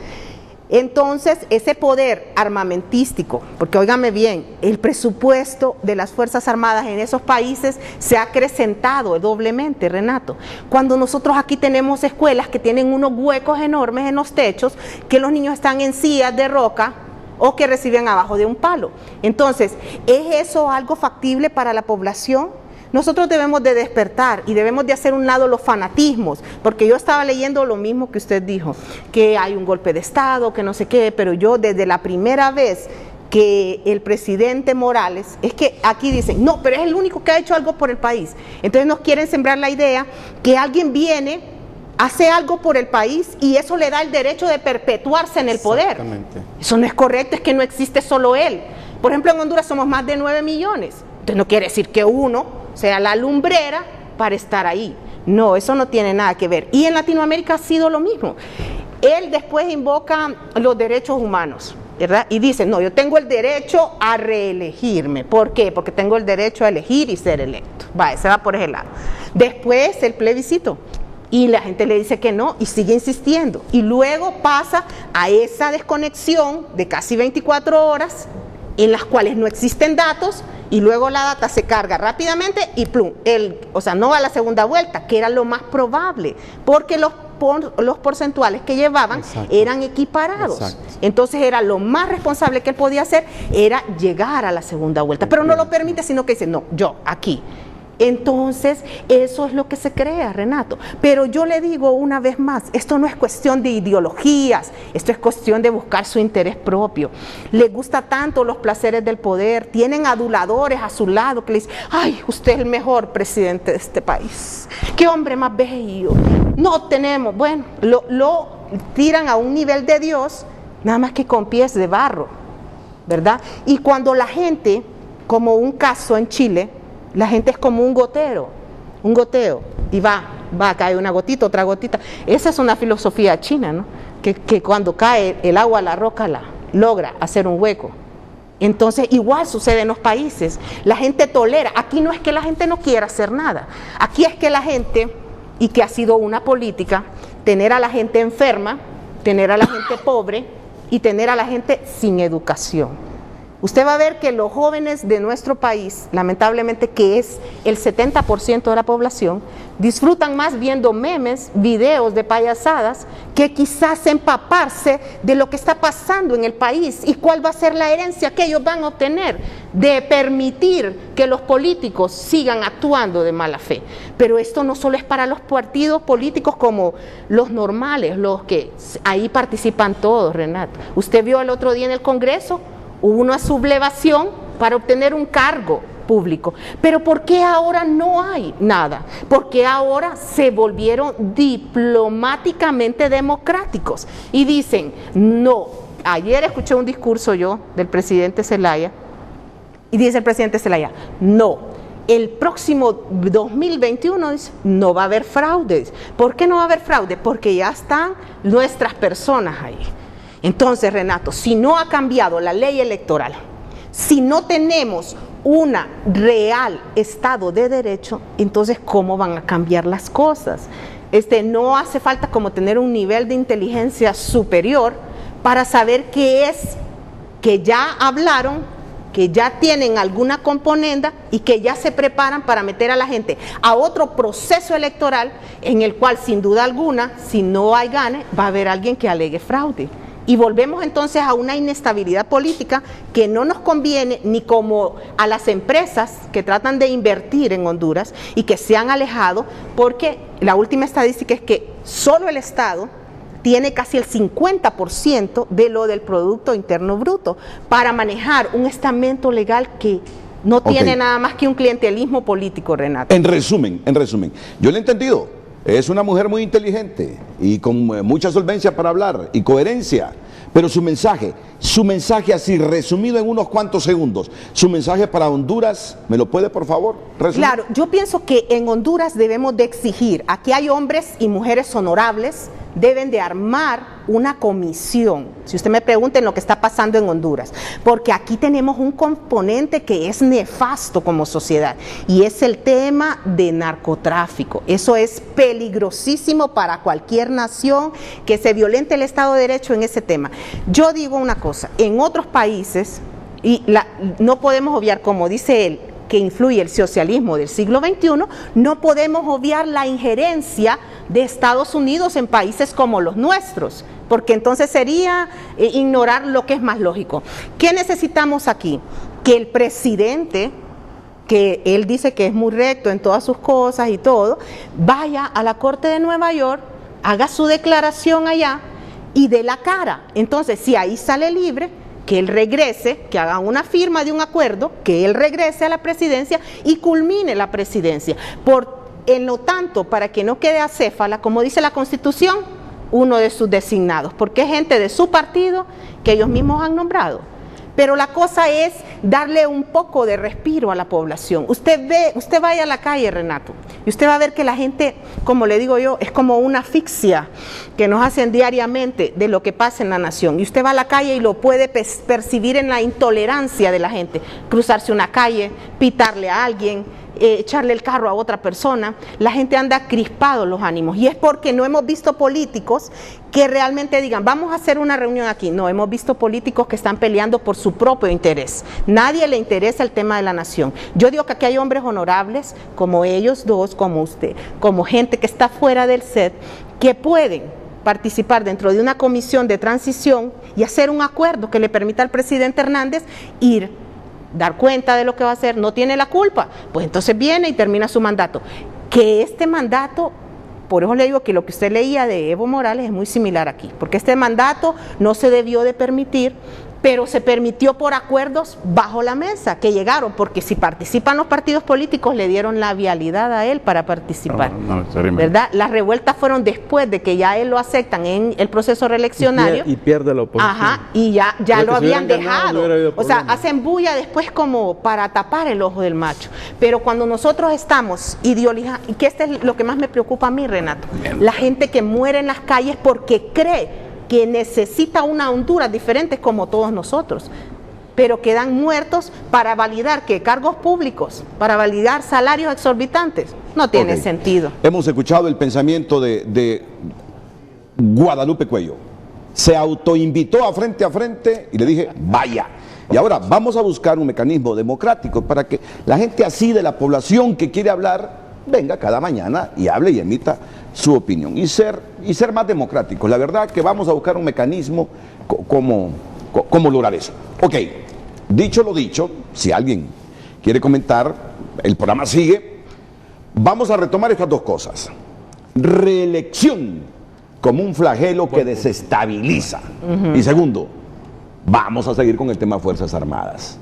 Entonces, ese poder armamentístico, porque óigame bien, el presupuesto de las Fuerzas Armadas en esos países se ha acrecentado doblemente, Renato. Cuando nosotros aquí tenemos escuelas que tienen unos huecos enormes en los techos, que los niños están en sillas de roca o que reciben abajo de un palo. Entonces, ¿es eso algo factible para la población? Nosotros debemos de despertar y debemos de hacer un lado los fanatismos, porque yo estaba leyendo lo mismo que usted dijo, que hay un golpe de Estado, que no sé qué, pero yo desde la primera vez que el presidente Morales, es que aquí dicen, no, pero es el único que ha hecho algo por el país. Entonces nos quieren sembrar la idea que alguien viene, hace algo por el país y eso le da el derecho de perpetuarse en el poder. Eso no es correcto, es que no existe solo él. Por ejemplo, en Honduras somos más de 9 millones. Entonces no quiere decir que uno sea la lumbrera para estar ahí. No, eso no tiene nada que ver. Y en Latinoamérica ha sido lo mismo. él después invoca los derechos humanos, ¿verdad? Y dice, no, yo tengo el derecho a reelegirme. ¿Por qué? Porque tengo el derecho a elegir y ser electo. Se va por ese lado. Después el plebiscito. Y la gente le dice que no y sigue insistiendo. Y luego pasa a esa desconexión de casi 24 horas en las cuales no existen datos y luego la data se carga rápidamente y plum, no va a la segunda vuelta, que era lo más probable, porque los porcentuales que llevaban eran equiparados. Exacto. Entonces era lo más responsable que él podía hacer, era llegar a la segunda vuelta, pero no lo permite, sino que dice, no, yo aquí. Entonces, eso es lo que se crea, Renato. Pero yo le digo una vez más, esto no es cuestión de ideologías, esto es cuestión de buscar su interés propio. Les gusta tanto los placeres del poder, tienen aduladores a su lado que le dicen, ay, usted es el mejor presidente de este país, qué hombre más bello, no tenemos, bueno, lo tiran a un nivel de Dios, nada más que con pies de barro, ¿verdad? Y cuando la gente, como un caso en Chile, la gente es como un goteo, y va, cae una gotita, otra gotita. Esa es una filosofía china, ¿no? Que cuando cae el agua a la roca logra hacer un hueco. Entonces, igual sucede en los países. La gente tolera. Aquí no es que la gente no quiera hacer nada. Aquí es que la gente, y que ha sido una política, tener a la gente enferma, tener a la gente pobre y tener a la gente sin educación. Usted va a ver que los jóvenes de nuestro país, lamentablemente que es el 70% de la población, disfrutan más viendo memes, videos de payasadas, que quizás empaparse de lo que está pasando en el país y cuál va a ser la herencia que ellos van a obtener de permitir que los políticos sigan actuando de mala fe. Pero esto no solo es para los partidos políticos como los normales, los que ahí participan todos, Renato. Usted vio el otro día en el Congreso, hubo una sublevación para obtener un cargo público. Pero ¿por qué ahora no hay nada? Porque ahora se volvieron diplomáticamente democráticos y dicen, no. Ayer escuché un discurso yo del presidente Zelaya y dice el presidente Zelaya, no, el próximo 2021 dice, no va a haber fraude. ¿Por qué no va a haber fraude? Porque ya están nuestras personas ahí. Entonces, Renato, si no ha cambiado la ley electoral, si no tenemos un real Estado de Derecho, entonces ¿cómo van a cambiar las cosas? No hace falta como tener un nivel de inteligencia superior para saber qué es que ya hablaron, que ya tienen alguna componenda y que ya se preparan para meter a la gente a otro proceso electoral en el cual sin duda alguna, si no hay gane, va a haber alguien que alegue fraude. Y volvemos entonces a una inestabilidad política que no nos conviene ni como a las empresas que tratan de invertir en Honduras y que se han alejado, porque la última estadística es que solo el Estado tiene casi el 50% de lo del Producto Interno Bruto para manejar un estamento legal que no tiene nada más que un clientelismo político, Renato. En resumen, yo le he entendido. Es una mujer muy inteligente y con mucha solvencia para hablar y coherencia, pero su mensaje así resumido en unos cuantos segundos, su mensaje para Honduras, ¿me lo puede por favor resumir? Claro, yo pienso que en Honduras debemos de exigir, aquí hay hombres y mujeres honorables, deben de armar una comisión, si usted me pregunta en lo que está pasando en Honduras, porque aquí tenemos un componente que es nefasto como sociedad y es el tema de narcotráfico. Eso es peligrosísimo para cualquier nación que se violente el Estado de Derecho en ese tema. Yo digo una cosa, en otros países, y no podemos obviar, como dice él, que influye el socialismo del siglo XXI, no podemos obviar la injerencia de Estados Unidos en países como los nuestros, porque entonces sería ignorar lo que es más lógico. ¿Qué necesitamos aquí? Que el presidente, que él dice que es muy recto en todas sus cosas y todo, vaya a la Corte de Nueva York, haga su declaración allá y dé la cara. Entonces, si ahí sale libre, que él regrese, que haga una firma de un acuerdo, que él regrese a la presidencia y culmine la presidencia. En lo tanto, para que no quede acéfala, como dice la Constitución, uno de sus designados, porque es gente de su partido que ellos mismos han nombrado. pero la cosa es darle un poco de respiro a la población. Usted vaya a la calle, Renato, y usted va a ver que la gente, como le digo yo, es como una asfixia que nos hacen diariamente de lo que pasa en la nación. Y usted va a la calle y lo puede percibir en la intolerancia de la gente. Cruzarse una calle, pitarle a alguien, echarle el carro a otra persona. La gente anda crispado los ánimos, y es porque no hemos visto políticos que realmente digan, vamos a hacer una reunión aquí. No, hemos visto políticos que están peleando por su propio interés. Nadie le interesa el tema de la nación. Yo digo que aquí hay hombres honorables, como ellos dos, como usted, como gente que está fuera del set, que pueden participar dentro de una comisión de transición y hacer un acuerdo que le permita al presidente Hernández dar cuenta de lo que va a hacer. No tiene la culpa, pues entonces viene y termina su mandato. Que este mandato, por eso le digo que lo que usted leía de Evo Morales es muy similar aquí, porque este mandato no se debió de permitir, pero se permitió por acuerdos bajo la mesa que llegaron, porque si participan los partidos políticos le dieron la vialidad a él para participar, ¿verdad? Las revueltas fueron después de que ya él lo aceptan en el proceso reeleccionario y pierde la oposición. Ajá, y ya lo habían dejado, o sea, hacen bulla después como para tapar el ojo del macho. Pero cuando nosotros estamos ideologizando, y que este es lo que más me preocupa a mí, Renato, la gente que muere en las calles porque cree que necesita una Honduras diferente como todos nosotros, pero quedan muertos para validar que cargos públicos, para validar salarios exorbitantes. No tiene sentido. Hemos escuchado el pensamiento de Guadalupe Cuello. Se autoinvitó a frente y le dije, vaya. Y ahora vamos a buscar un mecanismo democrático para que la gente así de la población que quiere hablar venga cada mañana y hable y emita su opinión y ser más democráticos. La verdad que vamos a buscar un mecanismo como lograr eso. Ok, dicho lo dicho, si alguien quiere comentar, el programa sigue. Vamos a retomar estas dos cosas. Reelección como un flagelo que desestabiliza. Y segundo, vamos a seguir con el tema de Fuerzas Armadas.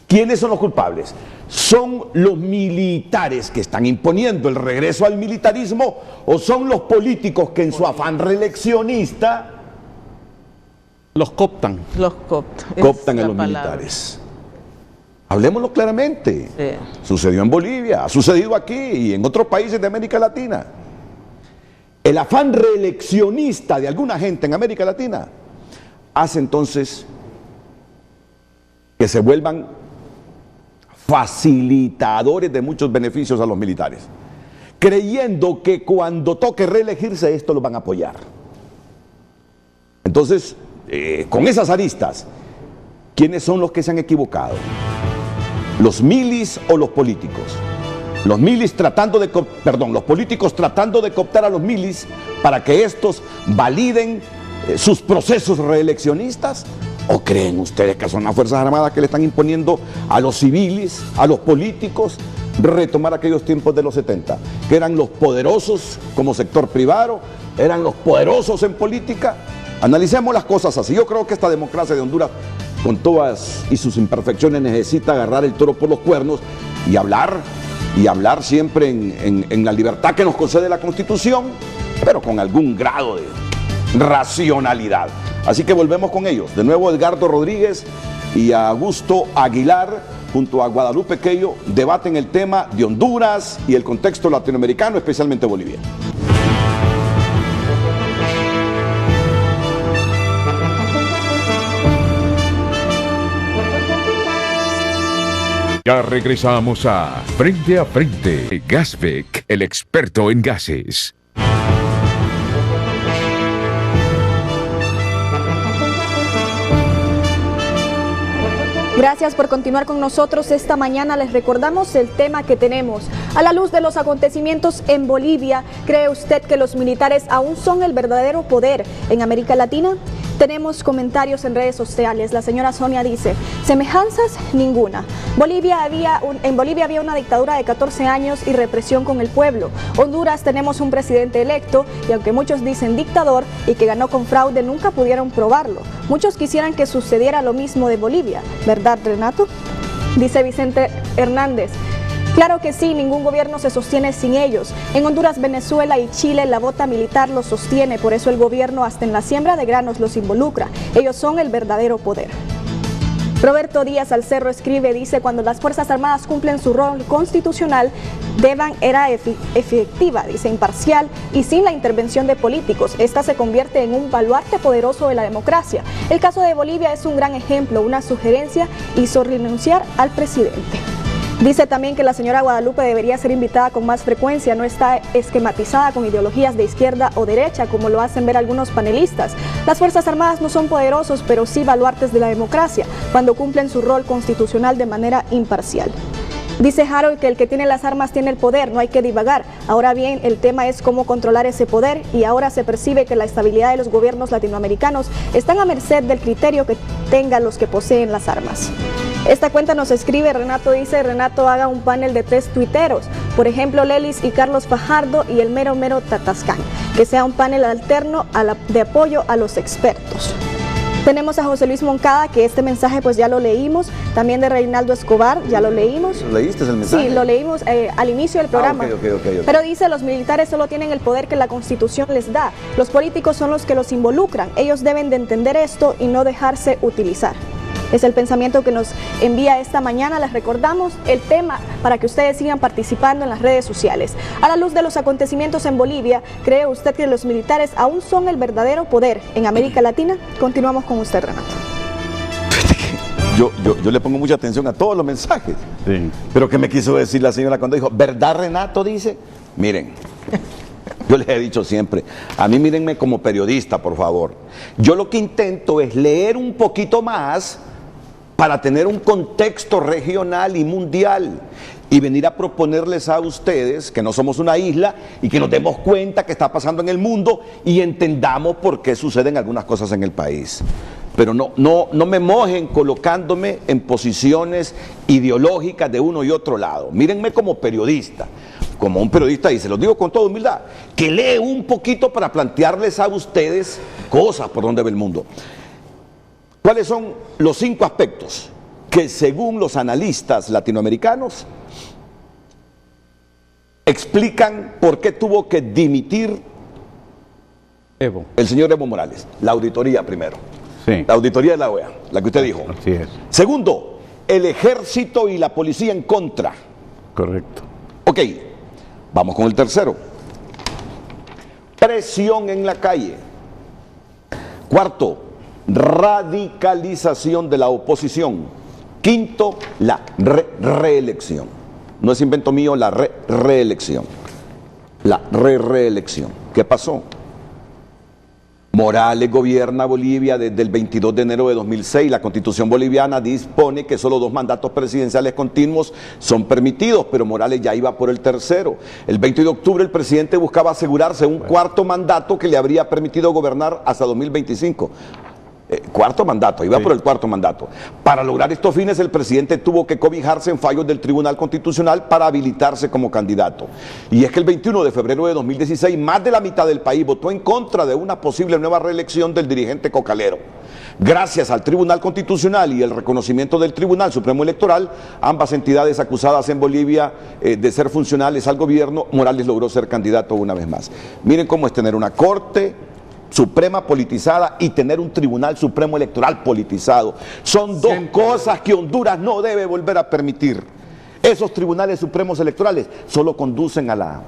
¿Quiénes son los culpables? ¿Son los militares que están imponiendo el regreso al militarismo o son los políticos que en su afán reeleccionista los cooptan? Cooptan a los militares. Hablemoslo claramente. Sí. Sucedió en Bolivia, ha sucedido aquí y en otros países de América Latina. El afán reeleccionista de alguna gente en América Latina hace entonces que se vuelvan facilitadores de muchos beneficios a los militares, creyendo que cuando toque reelegirse esto lo van a apoyar. Entonces, con esas aristas, ¿quiénes son los que se han equivocado? ¿Los milis o los políticos? Los políticos tratando de cooptar a los milis para que estos validen sus procesos reeleccionistas. ¿O creen ustedes que son las Fuerzas Armadas que le están imponiendo a los civiles, a los políticos, retomar aquellos tiempos de los 70, que eran los poderosos como sector privado, eran los poderosos en política? Analicemos las cosas así. Yo creo que esta democracia de Honduras, con todas y sus imperfecciones, necesita agarrar el toro por los cuernos y hablar siempre en la libertad que nos concede la Constitución, pero con algún grado de racionalidad. Así que volvemos con ellos. De nuevo, Edgardo Rodríguez y Augusto Aguilar, junto a Guadalupe Cuello, debaten el tema de Honduras y el contexto latinoamericano, especialmente Bolivia. Ya regresamos a Frente. Gasbeck, el experto en gases. Gracias por continuar con nosotros esta mañana. Les recordamos el tema que tenemos. A la luz de los acontecimientos en Bolivia, ¿cree usted que los militares aún son el verdadero poder en América Latina? Tenemos comentarios en redes sociales. La señora Sonia dice, semejanzas ninguna. En Bolivia había una dictadura de 14 años y represión con el pueblo. Honduras tenemos un presidente electo y aunque muchos dicen dictador y que ganó con fraude, nunca pudieron probarlo. Muchos quisieran que sucediera lo mismo de Bolivia, ¿verdad, Renato? Dice Vicente Hernández. Claro que sí, ningún gobierno se sostiene sin ellos. En Honduras, Venezuela y Chile la bota militar los sostiene, por eso el gobierno hasta en la siembra de granos los involucra. Ellos son el verdadero poder. Roberto Díaz Alcerro escribe, dice, cuando las Fuerzas Armadas cumplen su rol constitucional, era efectiva, dice, imparcial y sin la intervención de políticos. Esta se convierte en un baluarte poderoso de la democracia. El caso de Bolivia es un gran ejemplo. Una sugerencia: hizo renunciar al presidente. Dice también que la señora Guadalupe debería ser invitada con más frecuencia, no está esquematizada con ideologías de izquierda o derecha, como lo hacen ver algunos panelistas. Las Fuerzas Armadas no son poderosos, pero sí baluartes de la democracia, cuando cumplen su rol constitucional de manera imparcial. Dice Harold que el que tiene las armas tiene el poder, no hay que divagar. Ahora bien, el tema es cómo controlar ese poder, y ahora se percibe que la estabilidad de los gobiernos latinoamericanos están a merced del criterio que tengan los que poseen las armas. Esta cuenta nos escribe, Renato dice, Renato haga un panel de 3 tuiteros, por ejemplo Lelis y Carlos Fajardo y el mero Tatascán, que sea un panel alterno de apoyo a los expertos. Tenemos a José Luis Moncada, que este mensaje pues ya lo leímos, también de Reinaldo Escobar, ya lo leímos. ¿Leíste el mensaje? Sí, lo leímos al inicio del programa. Okay. Pero dice, los militares solo tienen el poder que la Constitución les da, los políticos son los que los involucran, ellos deben de entender esto y no dejarse utilizar. Es el pensamiento que nos envía esta mañana. Les recordamos el tema para que ustedes sigan participando en las redes sociales. A la luz de los acontecimientos en Bolivia, ¿cree usted que los militares aún son el verdadero poder en América Latina? Continuamos con usted, Renato. Yo le pongo mucha atención a todos los mensajes. Sí. Pero ¿qué me quiso decir la señora cuando dijo, ¿verdad, Renato? Dice, miren, yo les he dicho siempre, a mí mírenme como periodista, por favor. Yo lo que intento es leer un poquito más para tener un contexto regional y mundial y venir a proponerles a ustedes que no somos una isla y que nos demos cuenta que está pasando en el mundo y entendamos por qué suceden algunas cosas en el país. Pero no me mojen colocándome en posiciones ideológicas de uno y otro lado. Mírenme como periodista, como un periodista, y se los digo con toda humildad, que lee un poquito para plantearles a ustedes cosas por donde ve el mundo. ¿Cuáles son los 5 aspectos que, según los analistas latinoamericanos, explican por qué tuvo que dimitir el señor Evo Morales? La auditoría primero. Sí. La auditoría de la OEA, la que usted dijo. Así es. Segundo, el ejército y la policía en contra. Correcto. Ok, vamos con el tercero. Presión en la calle. Cuarto, radicalización de la oposición. Quinto, la reelección. No es invento mío, la reelección. La reelección. ¿Qué pasó? Morales gobierna Bolivia desde el 22 de enero de 2006. La Constitución boliviana dispone que solo 2 mandatos presidenciales continuos son permitidos, pero Morales ya iba por el tercero. El 20 de octubre el presidente buscaba asegurarse un 4º mandato que le habría permitido gobernar hasta 2025. 4º mandato, iba por el 4º mandato. Para lograr estos fines, el presidente tuvo que cobijarse en fallos del Tribunal Constitucional para habilitarse como candidato. Y es que el 21 de febrero de 2016, más de la mitad del país votó en contra de una posible nueva reelección del dirigente cocalero. Gracias al Tribunal Constitucional y el reconocimiento del Tribunal Supremo Electoral, ambas entidades acusadas en Bolivia de ser funcionales al gobierno, Morales logró ser candidato una vez más. Miren cómo es tener una Corte Suprema politizada y tener un Tribunal Supremo Electoral politizado. Son 2 cosas que Honduras no debe volver a permitir. Esos tribunales supremos electorales solo conducen a la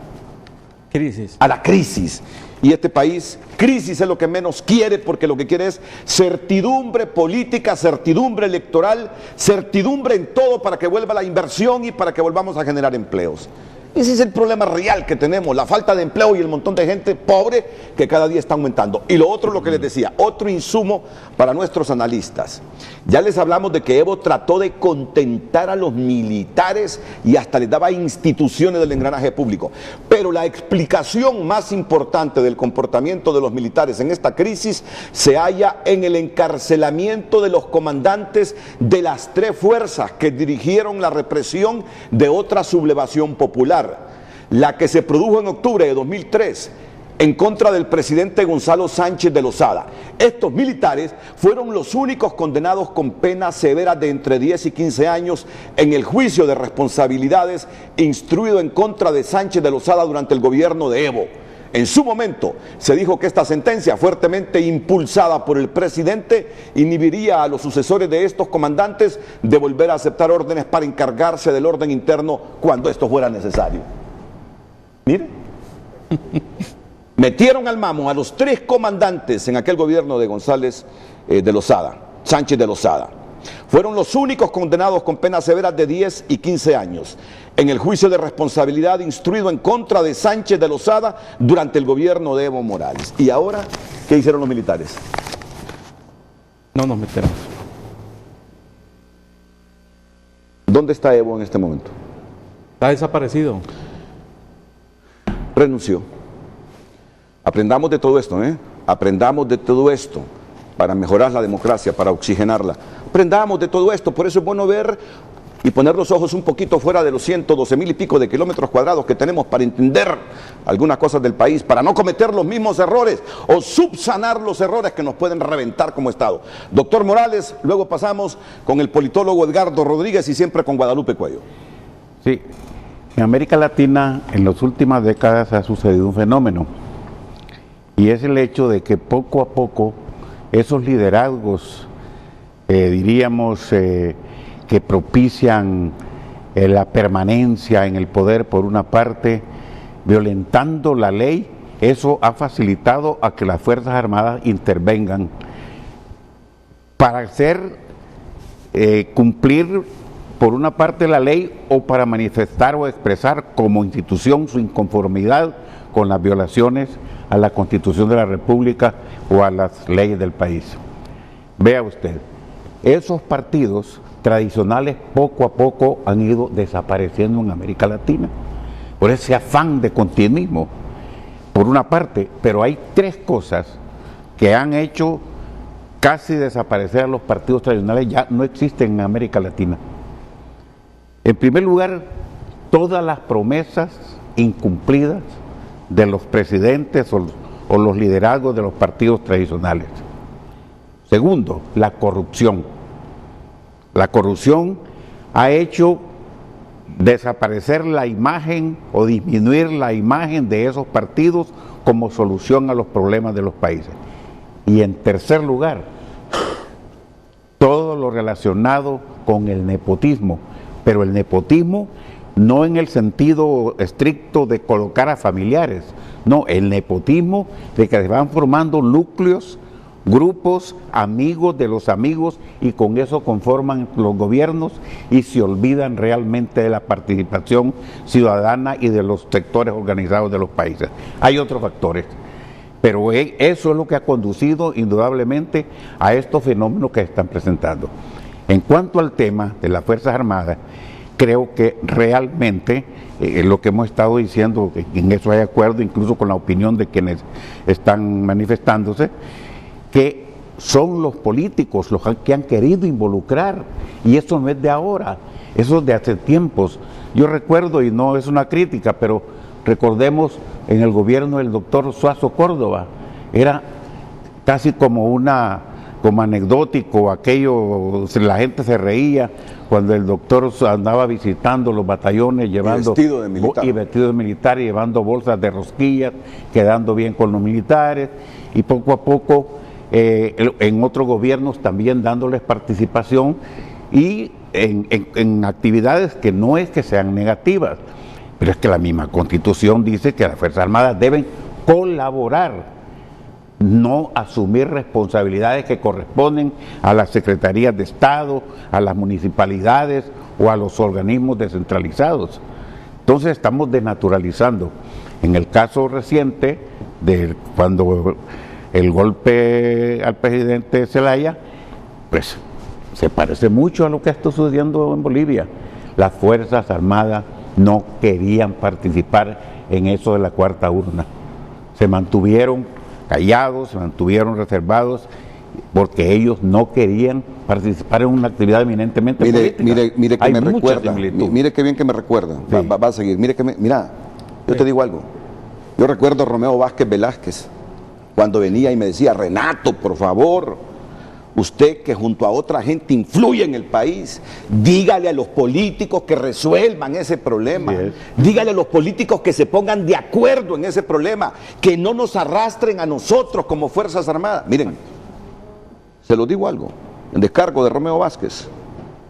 crisis. Y este país, crisis es lo que menos quiere, porque lo que quiere es certidumbre política, certidumbre electoral, certidumbre en todo para que vuelva la inversión y para que volvamos a generar empleos. Ese es el problema real que tenemos, la falta de empleo y el montón de gente pobre que cada día está aumentando. Y lo otro, lo que les decía, otro insumo para nuestros analistas. Ya les hablamos de que Evo trató de contentar a los militares y hasta les daba instituciones del engranaje público. Pero la explicación más importante del comportamiento de los militares en esta crisis se halla en el encarcelamiento de los comandantes de las 3 fuerzas que dirigieron la represión de otra sublevación popular. La que se produjo en octubre de 2003 en contra del presidente Gonzalo Sánchez de Lozada. Estos militares fueron los únicos condenados con penas severas de entre 10 y 15 años en el juicio de responsabilidades instruido en contra de Sánchez de Lozada durante el gobierno de Evo. en su momento se dijo que esta sentencia, fuertemente impulsada por el presidente, inhibiría a los sucesores de estos comandantes de volver a aceptar órdenes para encargarse del orden interno cuando esto fuera necesario. Mire, metieron al mamo a los 3 comandantes en aquel gobierno de Sánchez de Lozada. Fueron los únicos condenados con penas severas de 10 y 15 años en el juicio de responsabilidad instruido en contra de Sánchez de Lozada durante el gobierno de Evo Morales. ¿Y ahora qué hicieron los militares? No nos metemos. ¿Dónde está Evo en este momento? Está desaparecido. Renunció. Aprendamos de todo esto, Aprendamos de todo esto para mejorar la democracia, para oxigenarla. Aprendamos de todo esto, por eso es bueno ver y poner los ojos un poquito fuera de los 112,000 y pico de kilómetros cuadrados que tenemos para entender algunas cosas del país, para no cometer los mismos errores o subsanar los errores que nos pueden reventar como Estado. Doctor Morales, luego pasamos con el politólogo Edgardo Rodríguez y siempre con Guadalupe Cuello. Sí, en América Latina en las últimas décadas ha sucedido un fenómeno, y es el hecho de que poco a poco esos liderazgos, diríamos, que propician la permanencia en el poder por una parte, violentando la ley, eso ha facilitado a que las Fuerzas Armadas intervengan para hacer cumplir por una parte la ley o para manifestar o expresar como institución su inconformidad con las violaciones a la Constitución de la República o a las leyes del país. Vea usted, esos partidos tradicionales poco a poco han ido desapareciendo en América Latina por ese afán de continuismo, por una parte, pero hay 3 cosas que han hecho casi desaparecer a los partidos tradicionales, ya no existen en América Latina. En primer lugar, todas las promesas incumplidas de los presidentes o los liderazgos de los partidos tradicionales. Segundo, la corrupción. La corrupción ha hecho desaparecer la imagen o disminuir la imagen de esos partidos como solución a los problemas de los países. Y en tercer lugar, todo lo relacionado con el nepotismo, pero el nepotismo no en el sentido estricto de colocar a familiares, no, el nepotismo de que se van formando núcleos, grupos, amigos de los amigos, y con eso conforman los gobiernos y se olvidan realmente de la participación ciudadana y de los sectores organizados de los países. Hay otros factores, pero eso es lo que ha conducido indudablemente a estos fenómenos que se están presentando. En cuanto al tema de las Fuerzas Armadas, creo que realmente lo que hemos estado diciendo, en eso hay acuerdo incluso con la opinión de quienes están manifestándose, que son los políticos los que han querido involucrar, y eso no es de ahora, eso es de hace tiempos. Yo recuerdo, y no es una crítica, pero recordemos en el gobierno del doctor Suazo Córdoba, era casi como anecdótico aquello, la gente se reía cuando el doctor andaba visitando los batallones llevando vestido de militar y llevando bolsas de rosquillas, quedando bien con los militares, y poco a poco en otros gobiernos también dándoles participación y en actividades que no es que sean negativas, pero es que la misma Constitución dice que las Fuerzas Armadas deben colaborar, no asumir responsabilidades que corresponden a las secretarías de Estado, a las municipalidades o a los organismos descentralizados. Entonces estamos desnaturalizando. En el caso reciente de cuando el golpe al presidente Zelaya, pues se parece mucho a lo que está sucediendo en Bolivia. Las Fuerzas Armadas no querían participar en eso de la cuarta urna. Se mantuvieron callados, se mantuvieron reservados, porque ellos no querían participar en una actividad eminentemente política. Mire que me recuerda, mire qué bien que me recuerda, sí. Va a seguir, mira, yo te digo algo, yo recuerdo a Romeo Vázquez Velázquez, cuando venía y me decía, Renato, por favor, usted que junto a otra gente influye en el país, dígale a los políticos que resuelvan ese problema. Bien. Dígale a los políticos que se pongan de acuerdo en ese problema, que no nos arrastren a nosotros como Fuerzas Armadas. Miren, se los digo algo, en descargo de Romeo Vázquez,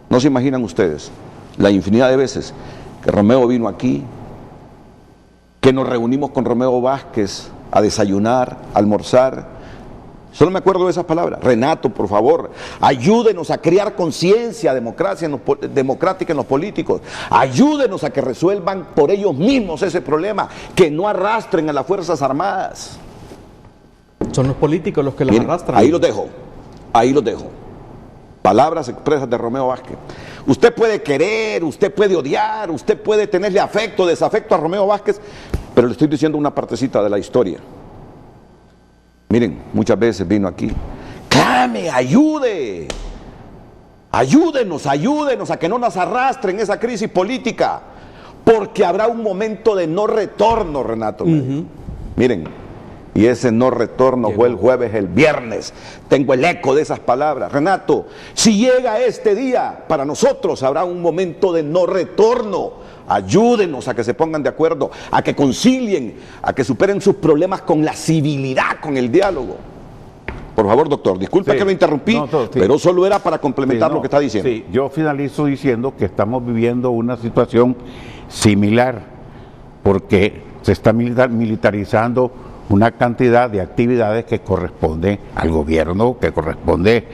no se imaginan ustedes la infinidad de veces que Romeo vino aquí, que nos reunimos con Romeo Vázquez a desayunar, a almorzar. Solo me acuerdo de esas palabras. Renato, por favor, ayúdenos a crear conciencia democrática en los políticos. Ayúdenos a que resuelvan por ellos mismos ese problema, que no arrastren a las Fuerzas Armadas. Son los políticos los que las Miren, arrastran. ahí los dejo, ahí los dejo. Palabras expresas de Romeo Vázquez. Usted puede querer, usted puede odiar, usted puede tenerle afecto, desafecto a Romeo Vázquez, pero le estoy diciendo una partecita de la historia. Miren, muchas veces vino aquí, clame, ayude, ayúdenos a que no nos arrastren esa crisis política, porque habrá un momento de no retorno, Renato. Miren, y ese no retorno fue el jueves, el viernes. Tengo el eco de esas palabras. Renato, si llega este día, para nosotros habrá un momento de no retorno. Ayúdenos a que se pongan de acuerdo, a que concilien, a que superen sus problemas con la civilidad, con el diálogo. Por favor, doctor, disculpe que lo interrumpí, pero solo era para complementar lo que está diciendo. Sí, yo finalizo diciendo que estamos viviendo una situación similar, porque se está militarizando una cantidad de actividades que corresponde al gobierno, que corresponde,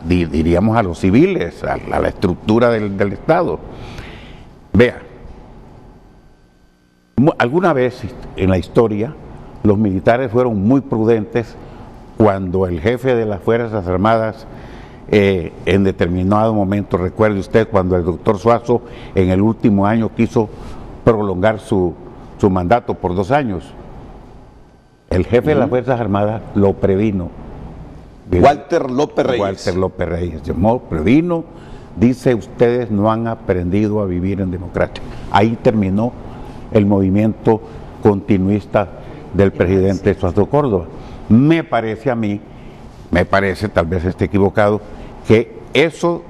diríamos, a los civiles, a la estructura del Estado. Vea, alguna vez en la historia los militares fueron muy prudentes cuando el jefe de las Fuerzas Armadas en determinado momento, recuerde usted cuando el doctor Suazo en el último año quiso prolongar su mandato por 2 años, el jefe de las Fuerzas Armadas lo previno. Walter López Reyes. Walter López Reyes llamó, previno, dice: ustedes no han aprendido a vivir en democracia. Ahí terminó el movimiento continuista del presidente Suazo Córdoba. Me parece a mí, tal vez esté equivocado, que eso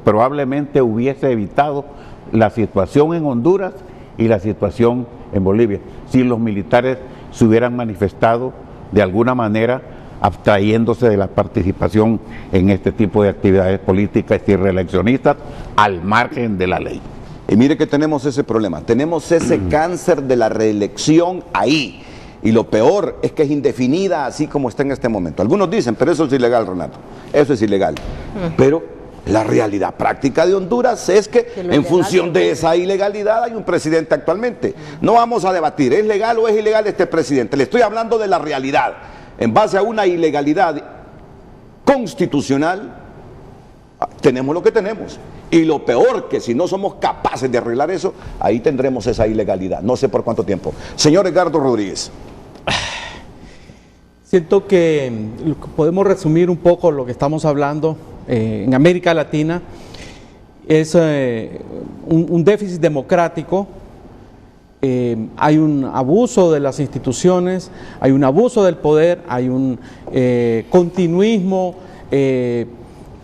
probablemente hubiese evitado la situación en Honduras y la situación en Bolivia, si los militares se hubieran manifestado de alguna manera abstrayéndose de la participación en este tipo de actividades políticas y reeleccionistas al margen de la ley. Y mire que tenemos ese problema, tenemos ese cáncer de la reelección ahí. Y lo peor es que es indefinida así como está en este momento. Algunos dicen, pero eso es ilegal, Renato, eso es ilegal. Pero la realidad práctica de Honduras es que en función de esa ilegalidad hay un presidente actualmente. No vamos a debatir, ¿es legal o es ilegal este presidente? Le estoy hablando de la realidad. En base a una ilegalidad constitucional, tenemos lo que tenemos. Y lo peor, que si no somos capaces de arreglar eso, ahí tendremos esa ilegalidad. No sé por cuánto tiempo. Señor Edgardo Rodríguez. Siento que podemos resumir un poco lo que estamos hablando en América Latina. Es un déficit democrático. Hay un abuso de las instituciones, hay un abuso del poder, hay un continuismo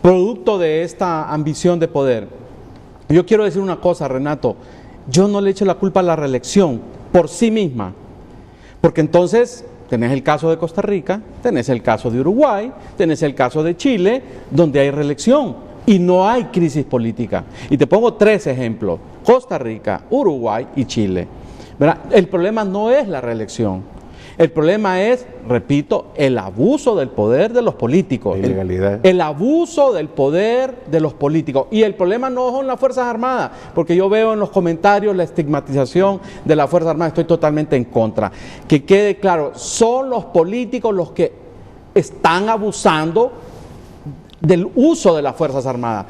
producto de esta ambición de poder. Yo quiero decir una cosa, Renato, yo no le echo la culpa a la reelección por sí misma, porque entonces tenés el caso de Costa Rica, tenés el caso de Uruguay, tenés el caso de Chile, donde hay reelección y no hay crisis política. Y te pongo 3 ejemplos: Costa Rica, Uruguay y Chile. ¿Verdad? El problema no es la reelección. El problema es, repito, el abuso del poder de los políticos. El abuso del poder de los políticos. Y el problema no son las Fuerzas Armadas, porque yo veo en los comentarios la estigmatización de las Fuerzas Armadas. Estoy totalmente en contra. Que quede claro, son los políticos los que están abusando del uso de las Fuerzas Armadas.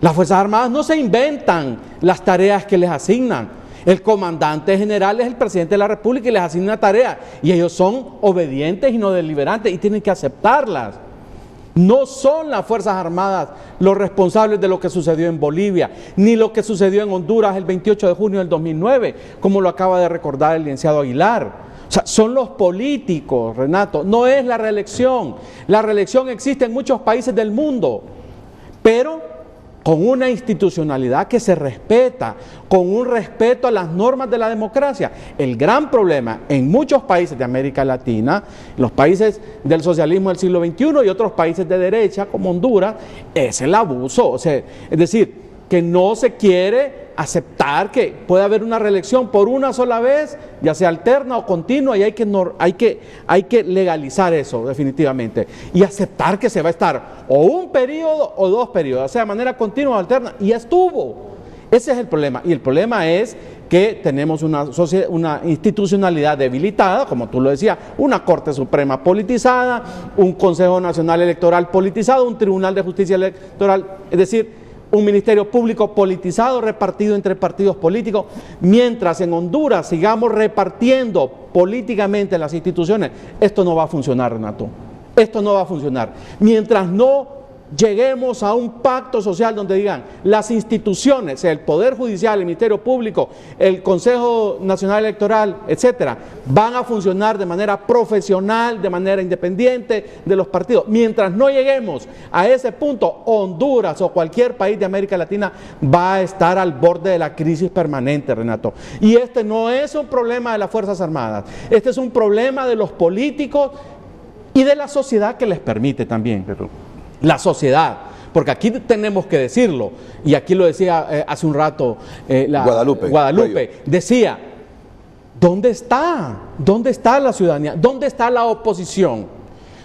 Las Fuerzas Armadas no se inventan las tareas que les asignan. El comandante general es el presidente de la República y les asigna una tarea, y ellos son obedientes y no deliberantes y tienen que aceptarlas. No son las Fuerzas Armadas los responsables de lo que sucedió en Bolivia, ni lo que sucedió en Honduras el 28 de junio del 2009, como lo acaba de recordar el licenciado Aguilar. O sea, son los políticos, Renato, no es la reelección. La reelección existe en muchos países del mundo, pero con una institucionalidad que se respeta, con un respeto a las normas de la democracia. El gran problema en muchos países de América Latina, los países del socialismo del siglo XXI y otros países de derecha como Honduras, es el abuso. O sea, es decir, que no se quiere aceptar que puede haber una reelección por una sola vez, ya sea alterna o continua, y hay que legalizar eso definitivamente y aceptar que se va a estar o un periodo o 2 periodos, o sea, de manera continua o alterna, y ya estuvo. Ese es el problema, y el problema es que tenemos una institucionalidad debilitada, como tú lo decías, una Corte Suprema politizada, un Consejo Nacional Electoral politizado, un Tribunal de Justicia Electoral, es decir, un ministerio público politizado, repartido entre partidos políticos. Mientras en Honduras sigamos repartiendo políticamente las instituciones, esto no va a funcionar, Renato. Esto no va a funcionar. Mientras no lleguemos a un pacto social donde digan las instituciones, el Poder Judicial, el Ministerio Público, el Consejo Nacional Electoral, etcétera, van a funcionar de manera profesional, de manera independiente de los partidos. Mientras no lleguemos a ese punto, Honduras o cualquier país de América Latina va a estar al borde de la crisis permanente, Renato. Y este no es un problema de las Fuerzas Armadas, este es un problema de los políticos y de la sociedad que les permite también. La sociedad, porque aquí tenemos que decirlo, y aquí lo decía hace un rato Guadalupe decía, ¿dónde está la ciudadanía? ¿Dónde está la oposición?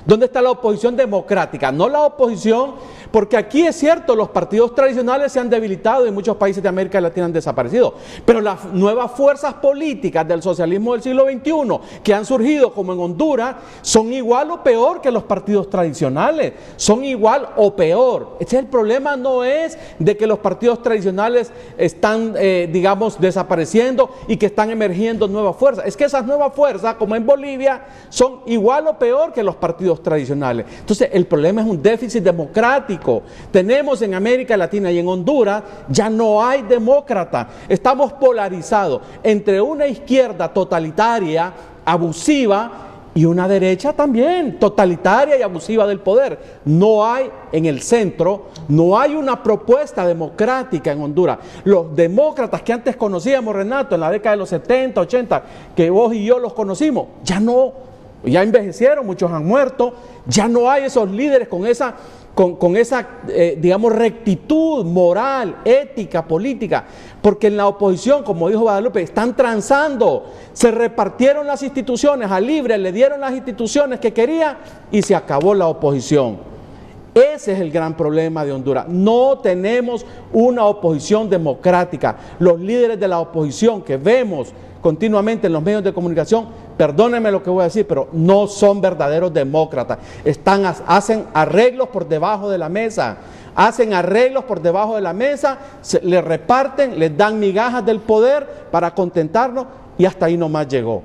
¿Dónde está la oposición democrática? No la oposición, porque aquí es cierto, los partidos tradicionales se han debilitado y en muchos países de América Latina han desaparecido, pero las nuevas fuerzas políticas del socialismo del siglo XXI que han surgido como en Honduras son igual o peor que los partidos tradicionales, son igual o peor. El problema no es de que los partidos tradicionales están, digamos, desapareciendo y que están emergiendo nuevas fuerzas, es que esas nuevas fuerzas, como en Bolivia, son igual o peor que los partidos tradicionales. Entonces, el problema es un déficit democrático. Tenemos en América Latina y en Honduras, ya no hay demócrata. Estamos polarizados entre una izquierda totalitaria, abusiva, y una derecha también, totalitaria y abusiva del poder. No hay en el centro, no hay una propuesta democrática en Honduras. Los demócratas que antes conocíamos, Renato, en la década de los 70, 80, que vos y yo los conocimos, ya no, ya envejecieron, muchos han muerto, ya no hay esos líderes con esa digamos, rectitud moral, ética, política, porque en la oposición, como dijo Guadalupe, están transando, se repartieron las instituciones, a Libre le dieron las instituciones que quería y se acabó la oposición. Ese es el gran problema de Honduras. No tenemos una oposición democrática. Los líderes de la oposición que vemos continuamente en los medios de comunicación, perdónenme lo que voy a decir, pero no son verdaderos demócratas. Hacen arreglos por debajo de la mesa, les reparten, les dan migajas del poder para contentarnos y hasta ahí nomás llegó.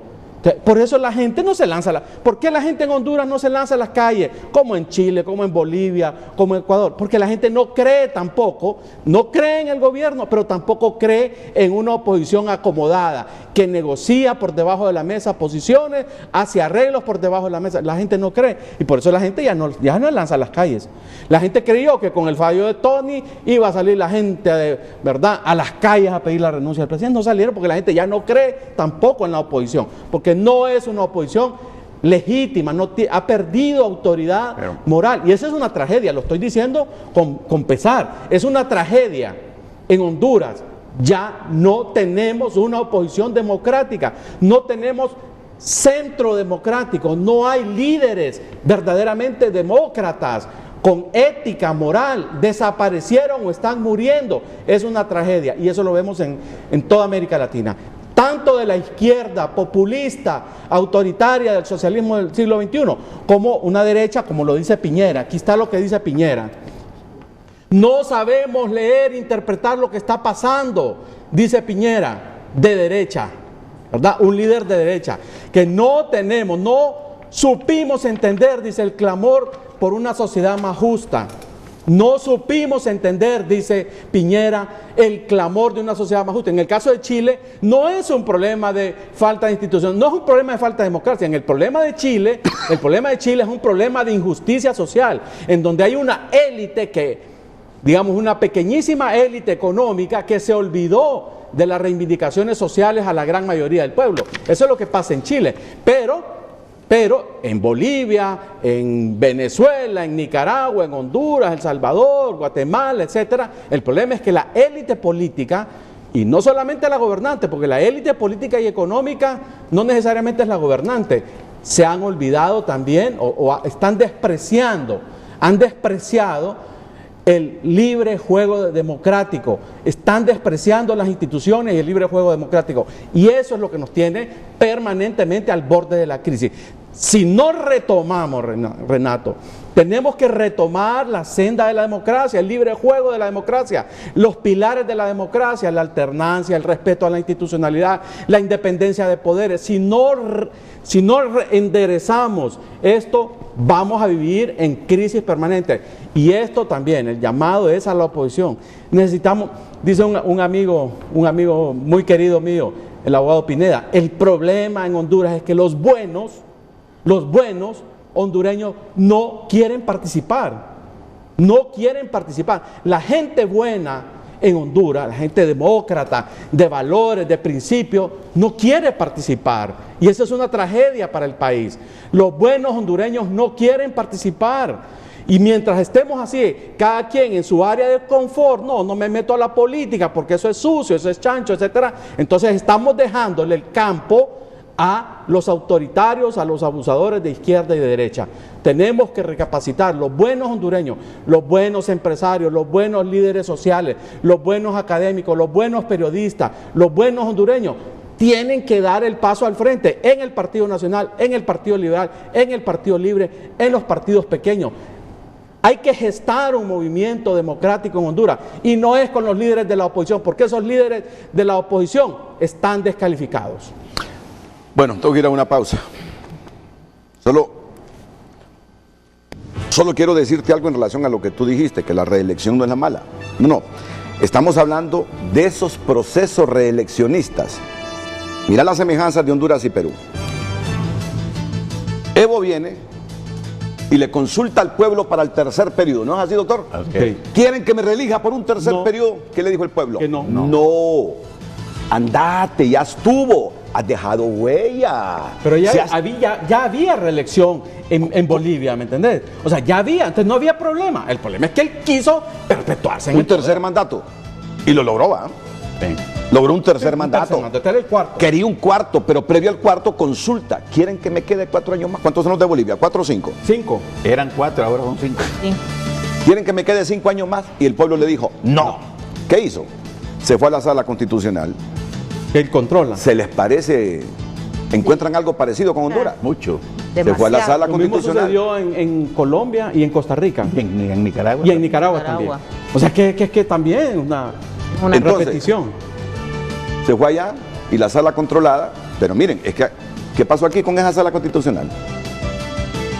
Por eso la gente no se lanza. ¿Por qué la gente en Honduras no se lanza a las calles? Como en Chile, como en Bolivia, como en Ecuador. Porque la gente no cree tampoco, no cree en el gobierno, pero tampoco cree en una oposición acomodada, que negocia por debajo de la mesa posiciones, hace arreglos por debajo de la mesa. La gente no cree. Y por eso la gente ya no lanza a las calles. La gente creyó que con el fallo de Tony iba a salir la gente, ¿verdad?, a las calles a pedir la renuncia del presidente. No salieron porque la gente ya no cree tampoco en la oposición. Porque no es una oposición legítima, ha perdido autoridad moral. Y esa es una tragedia, lo estoy diciendo con pesar. Es una tragedia en Honduras. Ya no tenemos una oposición democrática, no tenemos centro democrático, no hay líderes verdaderamente demócratas con ética, moral, desaparecieron o están muriendo. Es una tragedia y eso lo vemos en toda América Latina. Tanto de la izquierda populista, autoritaria del socialismo del siglo XXI, como una derecha, como lo dice Piñera. Aquí está lo que dice Piñera. No sabemos leer, interpretar lo que está pasando, dice Piñera, de derecha, ¿verdad? Un líder de derecha, que no supimos entender, dice, el clamor por una sociedad más justa. No supimos entender, dice Piñera, el clamor de una sociedad más justa. En el caso de Chile, no es un problema de falta de institución, no es un problema de falta de democracia. El problema de Chile es un problema de injusticia social, en donde hay una élite que, digamos, una pequeñísima élite económica que se olvidó de las reivindicaciones sociales a la gran mayoría del pueblo. Eso es lo que pasa en Chile. Pero en Bolivia, en Venezuela, en Nicaragua, en Honduras, El Salvador, Guatemala, etcétera, el problema es que la élite política, y no solamente la gobernante, porque la élite política y económica no necesariamente es la gobernante, se han olvidado también están despreciando, han despreciado el libre juego democrático, están despreciando las instituciones y el libre juego democrático, y eso es lo que nos tiene permanentemente al borde de la crisis. Si no retomamos, Renato, tenemos que retomar la senda de la democracia, el libre juego de la democracia, los pilares de la democracia, la alternancia, el respeto a la institucionalidad, la independencia de poderes. Si no enderezamos esto, vamos a vivir en crisis permanente. Y esto también, el llamado es a la oposición. Necesitamos, dice un amigo muy querido mío, el abogado Pineda, el problema en Honduras es que los buenos hondureños no quieren participar. No quieren participar. La gente buena en Honduras, la gente demócrata, de valores, de principios, no quiere participar. Y eso es una tragedia para el país. Los buenos hondureños no quieren participar. Y mientras estemos así, cada quien en su área de confort, no me meto a la política porque eso es sucio, eso es chancho, etcétera. Entonces estamos dejándole el campo a los autoritarios, a los abusadores de izquierda y de derecha. Tenemos que recapacitar. Los buenos hondureños, los buenos empresarios, los buenos líderes sociales, los buenos académicos, los buenos periodistas, los buenos hondureños tienen que dar el paso al frente en el Partido Nacional, en el Partido Liberal, en el Partido Libre, en los partidos pequeños. Hay que gestar un movimiento democrático en Honduras, y no es con los líderes de la oposición, porque esos líderes de la oposición están descalificados. Bueno, tengo que ir a una pausa. Solo quiero decirte algo en relación a lo que tú dijiste, que la reelección no es la mala. No, estamos hablando de esos procesos reeleccionistas. Mira las semejanzas de Honduras y Perú. Evo viene y le consulta al pueblo para el tercer periodo. ¿No es así, doctor? Okay. ¿Quieren que me reelija por un tercer periodo? ¿Qué le dijo el pueblo? Que no. No. Andate, ya estuvo. Has dejado huella. Pero ya había reelección en Bolivia, ¿me entendés? O sea, ya había, entonces no había problema. El problema es que él quiso perpetuarse en un tercer mandato. Y lo logró, ¿va? Sí. Logró un tercer mandato. Este era el cuarto. Quería un cuarto, pero previo al cuarto, consulta. ¿Quieren que me quede 4 años más? ¿Cuántos son los de Bolivia? ¿4 o 5? 5. Eran 4, ahora son 5. Sí. ¿Quieren que me quede 5 años más? Y el pueblo le dijo, no. ¿Qué hizo? Se fue a la sala constitucional. Él controla. ¿Se les parece? ¿Encuentran algo parecido con Honduras? Mucho. Se fue a la sala Lo mismo constitucional. sucedió en Colombia y en Costa Rica. Y en Nicaragua. Y en Nicaragua también. O sea que también una Entonces, repetición. Se fue allá y la sala controlada. Pero miren, es que ¿qué pasó aquí con esa sala constitucional?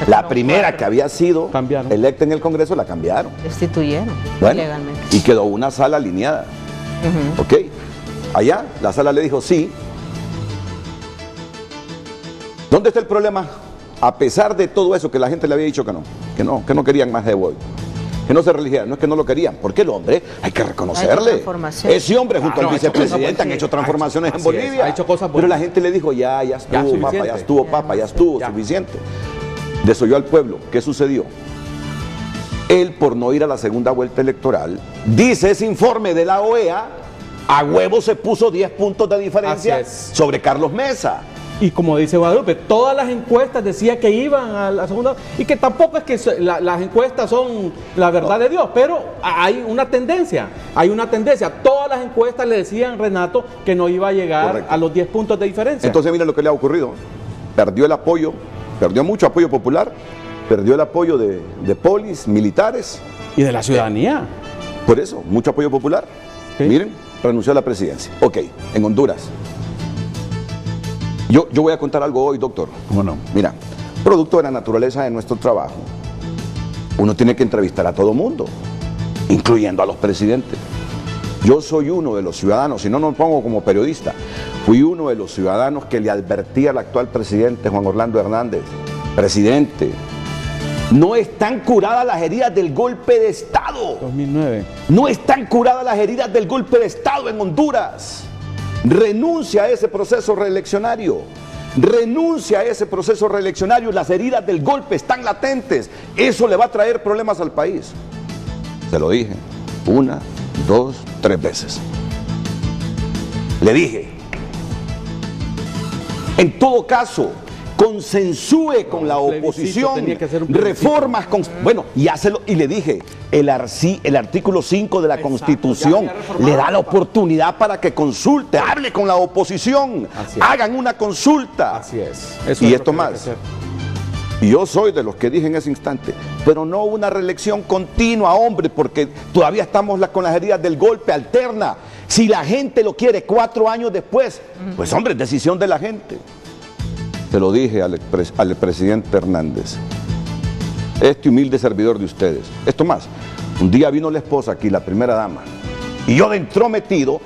La primera que había sido electa en el Congreso la cambiaron. Destituyeron ilegalmente. Y quedó una sala alineada. ¿Ok? Allá la sala le dijo sí. ¿Dónde está el problema? A pesar de todo eso que la gente le había dicho que no querían más de Evo, que no se reeligieran, no es que no lo querían, porque el hombre, hay que reconocerle, ese hombre junto al vicepresidente han hecho transformaciones en Bolivia, ha hecho cosas buenas. pero la gente le dijo ya estuvo, papá, ya estuvo, papá, ya estuvo, suficiente. Desoyó al pueblo. ¿Qué sucedió? Él, por no ir a la segunda vuelta electoral, dice ese informe de la OEA, a huevo se puso 10 puntos de diferencia sobre Carlos Mesa. Y como dice Guadalupe, todas las encuestas decían que iban a la segunda, y que tampoco es que las encuestas son la verdad de Dios, pero hay una tendencia. Todas las encuestas le decían, Renato, que no iba a llegar a los 10 puntos de diferencia. Entonces mira lo que le ha ocurrido. Perdió el apoyo, perdió mucho apoyo popular, perdió el apoyo de polis, militares. Y de la ciudadanía. Por eso, mucho apoyo popular. ¿Sí? Miren, renunció a la presidencia. Ok, en Honduras. Yo voy a contar algo hoy, doctor. ¿Cómo no? Mira, producto de la naturaleza de nuestro trabajo, uno tiene que entrevistar a todo mundo, incluyendo a los presidentes. Yo soy uno de los ciudadanos, si no me pongo como periodista, fui uno de los ciudadanos que le advertía al actual presidente Juan Orlando Hernández: presidente, no están curadas las heridas del golpe de Estado. 2009. No están curadas las heridas del golpe de Estado en Honduras. Renuncia a ese proceso reeleccionario. Renuncia a ese proceso reeleccionario. Las heridas del golpe están latentes. Eso le va a traer problemas al país. Se lo dije 1, 2, 3 veces. Le dije, en todo caso, consensúe con la oposición reformas, bueno, y hácelo, y le dije, el artículo 5 de la Constitución le da la oportunidad para que consulte, hable con la oposición, hagan una consulta. Así es. Y esto más. Y yo soy de los que dije en ese instante, pero no una reelección continua, hombre, porque todavía estamos con las heridas del golpe, alterna. Si la gente lo quiere 4 años después, pues hombre, decisión de la gente. Se lo dije al presidente Hernández, este humilde servidor de ustedes. Esto más, un día vino la esposa aquí, la primera dama, y yo de entrometido,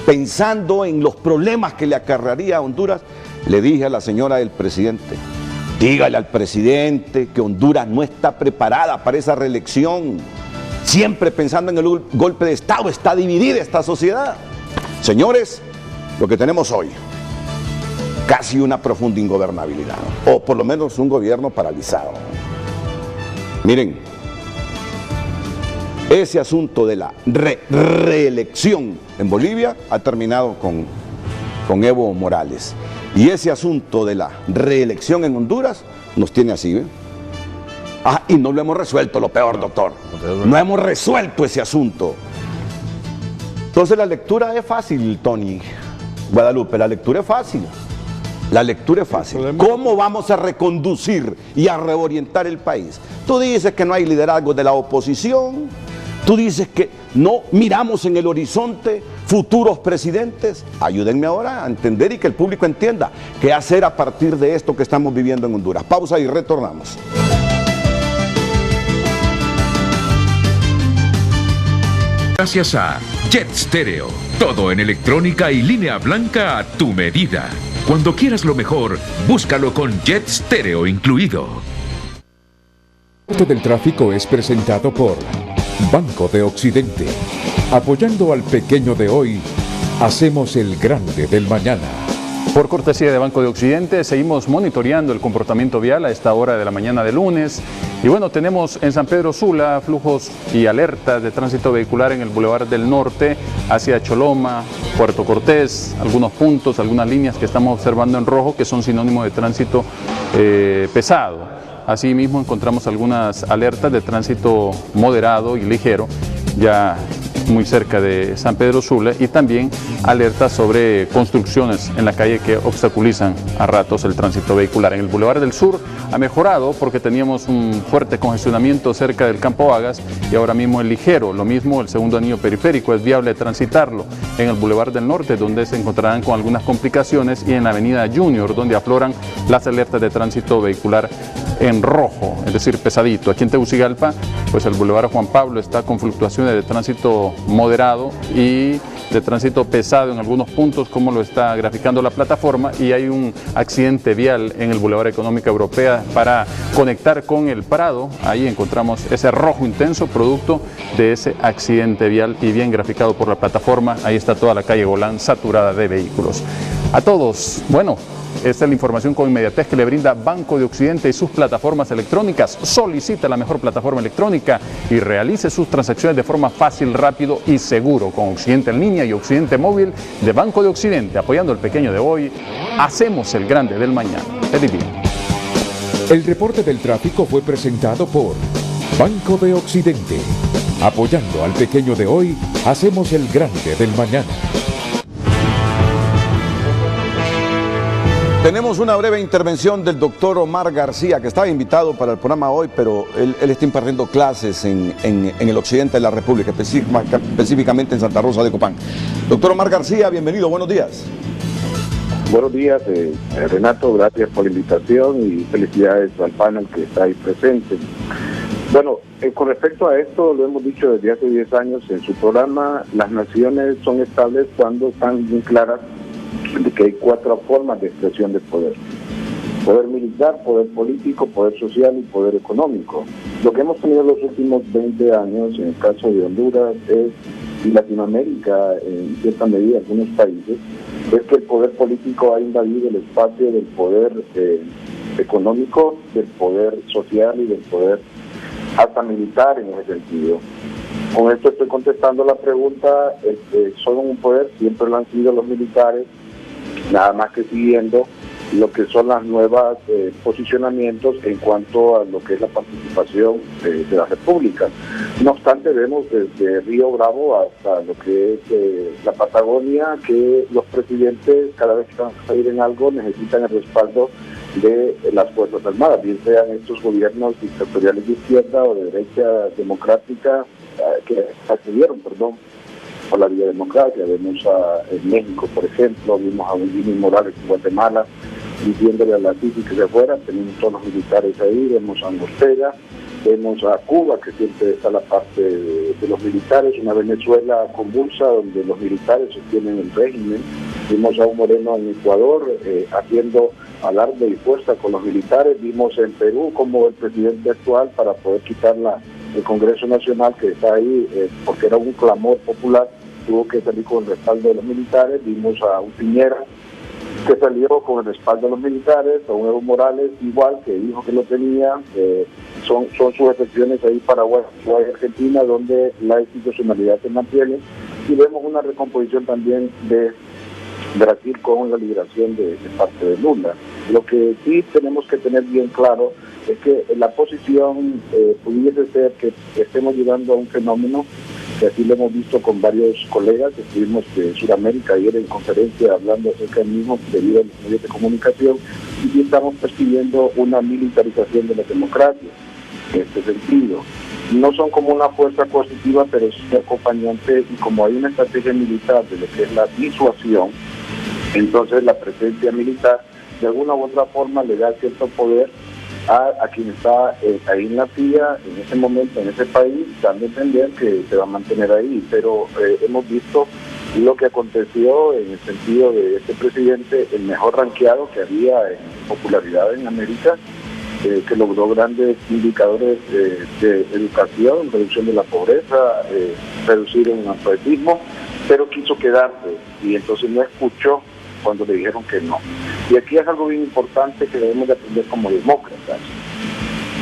pensando en los problemas que le acarrearía a Honduras, le dije a la señora del presidente: dígale al presidente que Honduras no está preparada para esa reelección. Siempre pensando en el golpe de Estado, está dividida esta sociedad. Señores, lo que tenemos hoy, casi una profunda ingobernabilidad, o por lo menos un gobierno paralizado. Miren, ese asunto de la reelección en Bolivia ha terminado con Evo Morales. Y ese asunto de la reelección en Honduras nos tiene así, ¿eh? Y no lo hemos resuelto, lo peor, doctor. No hemos resuelto ese asunto. Entonces la lectura es fácil, Tony Guadalupe, la lectura es fácil. La lectura es fácil. ¿Cómo vamos a reconducir y a reorientar el país? Tú dices que no hay liderazgo de la oposición, tú dices que no miramos en el horizonte futuros presidentes. Ayúdenme ahora a entender y que el público entienda qué hacer a partir de esto que estamos viviendo en Honduras. Pausa y retornamos. Gracias a Jet Stereo. Todo en electrónica y línea blanca a tu medida. Cuando quieras lo mejor, búscalo con Jet Stereo incluido. El reporte del tráfico es presentado por Banco de Occidente. Apoyando al pequeño de hoy, hacemos el grande del mañana. Por cortesía de Banco de Occidente, seguimos monitoreando el comportamiento vial a esta hora de la mañana de lunes. Y bueno, tenemos en San Pedro Sula flujos y alertas de tránsito vehicular en el Boulevard del Norte hacia Choloma, Puerto Cortés, algunos puntos, algunas líneas que estamos observando en rojo que son sinónimo de tránsito pesado. Asimismo encontramos algunas alertas de tránsito moderado y ligero ya muy cerca de San Pedro Sula, y también alertas sobre construcciones en la calle que obstaculizan a ratos el tránsito vehicular. En el Boulevard del Sur ha mejorado porque teníamos un fuerte congestionamiento cerca del Campo Vagas y ahora mismo es ligero. Lo mismo el segundo anillo periférico, es viable transitarlo. En el Boulevard del Norte, donde se encontrarán con algunas complicaciones, y en la Avenida Junior, donde afloran las alertas de tránsito vehicular en rojo, es decir, pesadito. Aquí en Tegucigalpa, pues el Boulevard Juan Pablo está con fluctuaciones de tránsito moderado y de tránsito pesado en algunos puntos, como lo está graficando la plataforma, y hay un accidente vial en el Boulevard Económica Europea para conectar con el Prado. Ahí encontramos ese rojo intenso producto de ese accidente vial y bien graficado por la plataforma. Ahí está toda la calle Golán saturada de vehículos. A todos, bueno, esta es la información con inmediatez que le brinda Banco de Occidente y sus plataformas electrónicas. Solicita la mejor plataforma electrónica y realice sus transacciones de forma fácil, rápido y seguro con Occidente en línea y Occidente móvil de Banco de Occidente. Apoyando al pequeño de hoy, hacemos el grande del mañana. Feliz día. El reporte del tráfico fue presentado por Banco de Occidente. Apoyando al pequeño de hoy, hacemos el grande del mañana. Tenemos una breve intervención del doctor Omar García, que estaba invitado para el programa hoy, pero él está impartiendo clases en el occidente de la República, específicamente en Santa Rosa de Copán. Doctor Omar García, bienvenido, buenos días. Buenos días, Renato, gracias por la invitación y felicidades al panel que está ahí presente. Bueno, con respecto a esto, lo hemos dicho desde hace 10 años en su programa, las naciones son estables cuando están bien claras de que hay 4 formas de expresión del poder. Poder militar, poder político, poder social y poder económico. Lo que hemos tenido en los últimos 20 años, en el caso de Honduras y Latinoamérica, en cierta medida algunos países, es que el poder político ha invadido el espacio del poder económico, del poder social y del poder hasta militar en ese sentido. Con esto estoy contestando la pregunta, son un poder, siempre lo han sido los militares, nada más que siguiendo lo que son las nuevas posicionamientos en cuanto a lo que es la participación de la República. No obstante, vemos desde Río Bravo hasta lo que es la Patagonia, que los presidentes cada vez que van a salir en algo necesitan el respaldo de las Fuerzas Armadas, bien sean estos gobiernos dictatoriales de izquierda o de derecha democrática que accedieron, por la vía democrática. Vemos en México, por ejemplo, vimos a un Jimmy Morales en Guatemala diciéndole a la CICI que se fuera, tenemos todos los militares ahí, vemos a Ortega, vemos a Cuba, que siempre está la parte de los militares, una Venezuela convulsa donde los militares sostienen el régimen, vimos a un Moreno en Ecuador haciendo alarde y fuerza con los militares, vimos en Perú como el presidente actual, para poder quitar el Congreso Nacional que está ahí, porque era un clamor popular, tuvo que salir con el respaldo de los militares. Vimos a un Piñera que salió con el respaldo de los militares, a un Evo Morales igual, que dijo que lo tenía. Son sus excepciones ahí Paraguay y Argentina, donde la institucionalidad se mantiene, y vemos una recomposición también de Brasil con la liberación de parte de Lula. Lo que sí tenemos que tener bien claro es que la posición pudiese ser que estemos llegando a un fenómeno que así lo hemos visto con varios colegas. Estuvimos de Sudamérica ayer en conferencia hablando acerca del mismo debido a los medios de comunicación, y estamos percibiendo una militarización de la democracia en este sentido. No son como una fuerza coercitiva, pero sí acompañante, y como hay una estrategia militar de lo que es la disuasión, entonces la presencia militar de alguna u otra forma le da cierto poder a quien está ahí en la CIA, en ese momento, en ese país, dando a entender que se va a mantener ahí. Pero hemos visto lo que aconteció en el sentido de este presidente, el mejor rankeado que había en popularidad en América, que logró grandes indicadores de educación, reducción de la pobreza, reducir el analfabetismo, pero quiso quedarse y entonces no escuchó cuando le dijeron que no. Y aquí es algo bien importante que debemos de aprender como demócratas.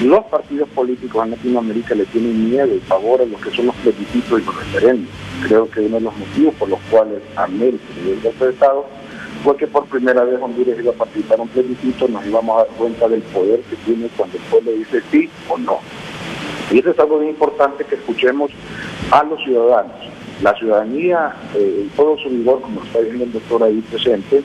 Los partidos políticos en Latinoamérica le tienen miedo y favor a lo que son los plebiscitos y los referendos. Creo que uno de los motivos por los cuales América y el golpe de Estado fue que por primera vez Honduras iba a participar en un plebiscito, nos íbamos a dar cuenta del poder que tiene cuando el pueblo dice sí o no. Y eso es algo bien importante que escuchemos a los ciudadanos. La ciudadanía, en todo su vigor, como está diciendo el doctor ahí presente,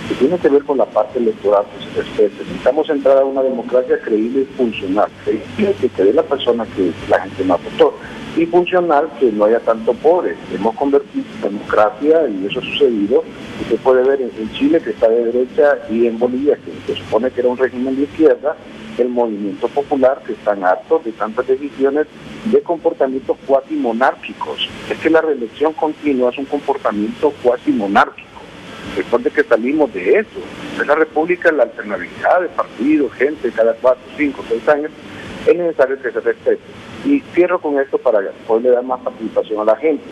que tiene que ver con la parte electoral que se respete. Necesitamos entrar a una democracia creíble y funcional, que quede la persona que la gente más votó, y funcional, que no haya tanto pobre. Hemos convertido en democracia, y eso ha sucedido. Usted puede ver en Chile, que está de derecha, y en Bolivia, que se supone que era un régimen de izquierda, el movimiento popular, que están hartos de tantas decisiones de comportamientos cuasi monárquicos. Es que la reelección continua es un comportamiento cuasi monárquico. Después de que salimos de eso, en la República, la alternabilidad de partidos, gente cada 4, 5, 6 años, es necesario que se respete. Y cierro con esto para poderle dar más participación a la gente.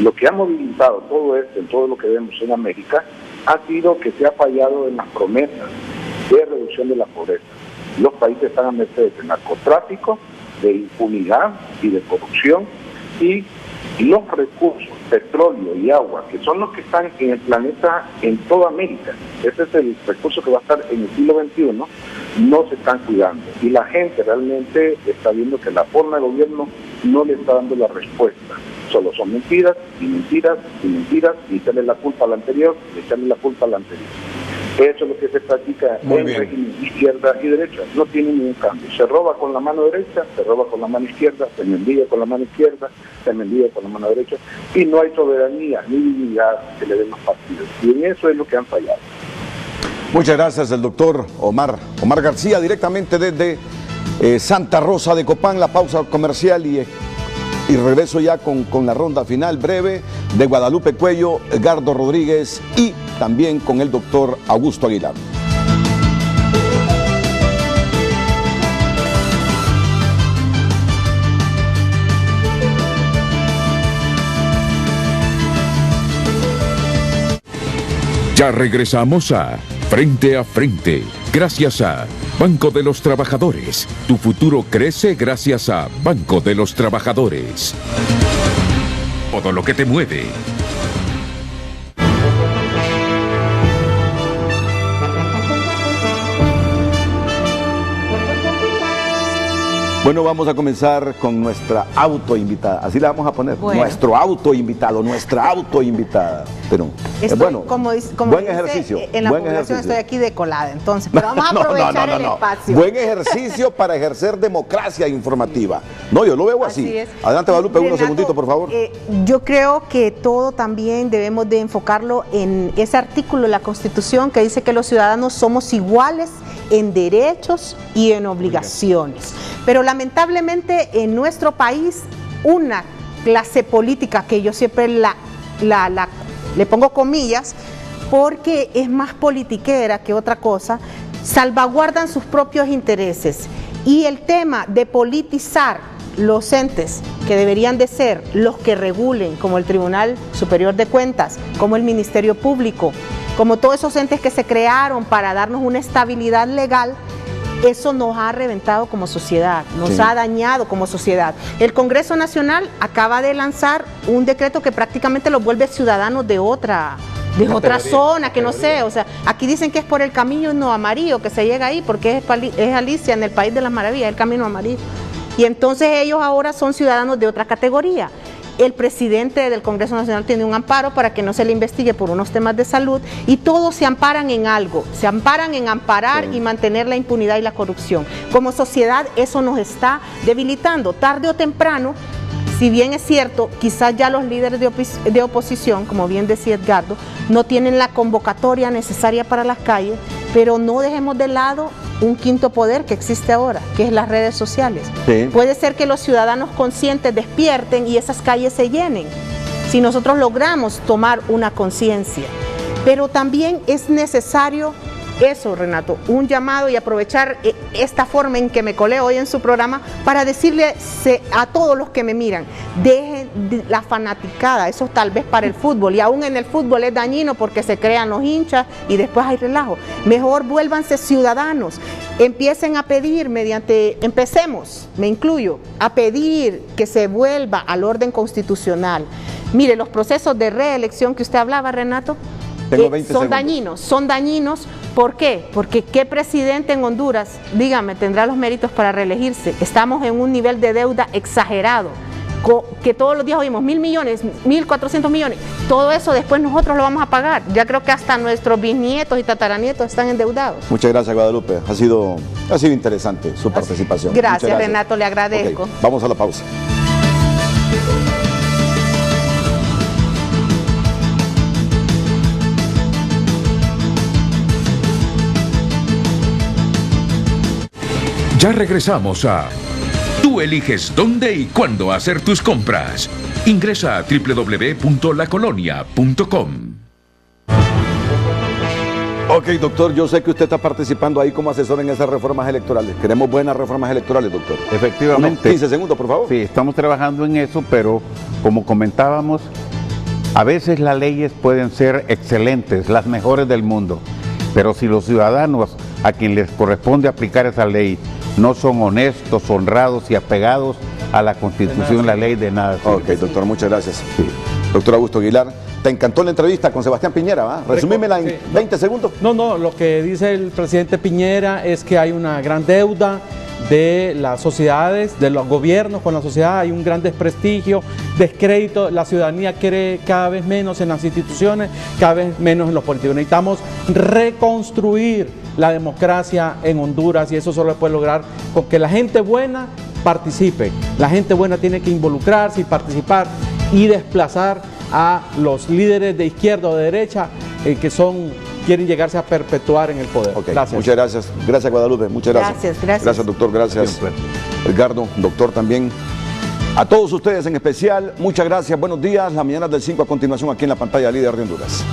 Lo que ha movilizado todo esto, en todo lo que vemos en América, ha sido que se ha fallado en las promesas de reducción de la pobreza. Los países están a merced de narcotráfico, de impunidad y de corrupción, y los recursos, petróleo y agua, que son los que están en el planeta en toda América, ese es el recurso que va a estar en el siglo XXI, no se están cuidando. Y la gente realmente está viendo que la forma de gobierno no le está dando la respuesta. Solo son mentiras y mentiras y mentiras, y echarle la culpa al anterior y echarle la culpa al anterior. Eso es lo que se practica en régimen izquierda y derecha. No tiene ningún cambio. Se roba con la mano derecha, se roba con la mano izquierda, se mendiga con la mano izquierda, se mendiga con la mano derecha, y no hay soberanía ni dignidad que le den los partidos. Y en eso es lo que han fallado. Muchas gracias, el doctor Omar García, directamente desde Santa Rosa de Copán, la pausa comercial y regreso ya con la ronda final breve de Guadalupe Cuello, Edgardo Rodríguez y también con el doctor Augusto Aguilar. Ya regresamos a Frente, gracias a Banco de los Trabajadores. Tu futuro crece gracias a Banco de los Trabajadores. Todo lo que te mueve. Bueno, vamos a comenzar con nuestra autoinvitada. Así la vamos a poner. Bueno. Nuestro autoinvitado, nuestra autoinvitada. Pero, bueno, como buen dice, ejercicio. en la buen población ejercicio. estoy aquí de colada, entonces, pero vamos a aprovechar el espacio. Buen ejercicio para ejercer democracia informativa. No, yo lo veo así. Así es. Adelante, Guadalupe, Renato, unos segunditos, por favor. Yo creo que todo también debemos de enfocarlo en ese artículo de la Constitución que dice que los ciudadanos somos iguales en derechos y en obligaciones. Pero lamentablemente en nuestro país una clase política que yo siempre le pongo comillas porque es más politiquera que otra cosa, salvaguardan sus propios intereses. Y el tema de politizar los entes que deberían de ser los que regulen, como el Tribunal Superior de Cuentas, como el Ministerio Público, como todos esos entes que se crearon para darnos una estabilidad legal, eso nos ha reventado como sociedad, nos ha dañado como sociedad. El Congreso Nacional acaba de lanzar un decreto que prácticamente los vuelve ciudadanos de otra zona, que no sé, o sea, aquí dicen que es por el camino amarillo que se llega ahí, porque es Alicia en el País de las Maravillas, el camino amarillo. Y entonces ellos ahora son ciudadanos de otra categoría. El presidente del Congreso Nacional tiene un amparo para que no se le investigue por unos temas de salud y todos se amparan en algo, se amparan en amparar y mantener la impunidad y la corrupción. Como sociedad eso nos está debilitando, tarde o temprano. Si bien es cierto, quizás ya los líderes de oposición, como bien decía Edgardo, no tienen la convocatoria necesaria para las calles, pero no dejemos de lado un quinto poder que existe ahora, que es las redes sociales. Sí. Puede ser que los ciudadanos conscientes despierten y esas calles se llenen, si nosotros logramos tomar una conciencia. Pero también es necesario eso, Renato, un llamado y aprovechar esta forma en que me colé hoy en su programa para decirle a todos los que me miran, dejen la fanaticada, eso tal vez para el fútbol, y aún en el fútbol es dañino porque se crean los hinchas y después hay relajo. Mejor vuélvanse ciudadanos, empiecen a pedir empecemos, me incluyo, a pedir que se vuelva al orden constitucional. Mire, los procesos de reelección que usted hablaba, Renato, son dañinos. ¿Por qué? Porque ¿qué presidente en Honduras, dígame, tendrá los méritos para reelegirse? Estamos en un nivel de deuda exagerado, que todos los días oímos 1.000 millones, 1.400 millones, todo eso después nosotros lo vamos a pagar. Ya creo que hasta nuestros bisnietos y tataranietos están endeudados. Muchas gracias, Guadalupe, ha sido interesante su participación. Gracias, Renato, le agradezco. Okay, vamos a la pausa. Ya regresamos a Tú eliges dónde y cuándo hacer tus compras. Ingresa a www.lacolonia.com. Ok, doctor, yo sé que usted está participando ahí como asesor en esas reformas electorales. Queremos buenas reformas electorales, doctor. Efectivamente. 15 segundos, por favor. Sí, estamos trabajando en eso, pero como comentábamos, a veces las leyes pueden ser excelentes, las mejores del mundo, pero si los ciudadanos a quien les corresponde aplicar esa ley no son honestos, honrados y apegados a la Constitución, la ley, de nada sirve. Ok, doctor, muchas gracias. Sí. Doctor Augusto Aguilar, ¿te encantó la entrevista con Sebastián Piñera? ¿Va? Resumímela en 20 segundos. No, lo que dice el presidente Piñera es que hay una gran deuda de las sociedades, de los gobiernos con la sociedad, hay un gran desprestigio, descrédito, la ciudadanía cree cada vez menos en las instituciones, cada vez menos en los políticos. Necesitamos reconstruir la democracia en Honduras y eso solo se puede lograr con que la gente buena participe. La gente buena tiene que involucrarse y participar y desplazar a los líderes de izquierda o de derecha que son quieren llegarse a perpetuar en el poder. Ok, Gracias. muchas gracias. Gracias, Guadalupe. Muchas gracias. Gracias. Doctor. Gracias, Edgardo. Doctor, también. A todos ustedes en especial, muchas gracias. Buenos días. Las mañanas del 5 a continuación aquí en la pantalla Líder de Honduras.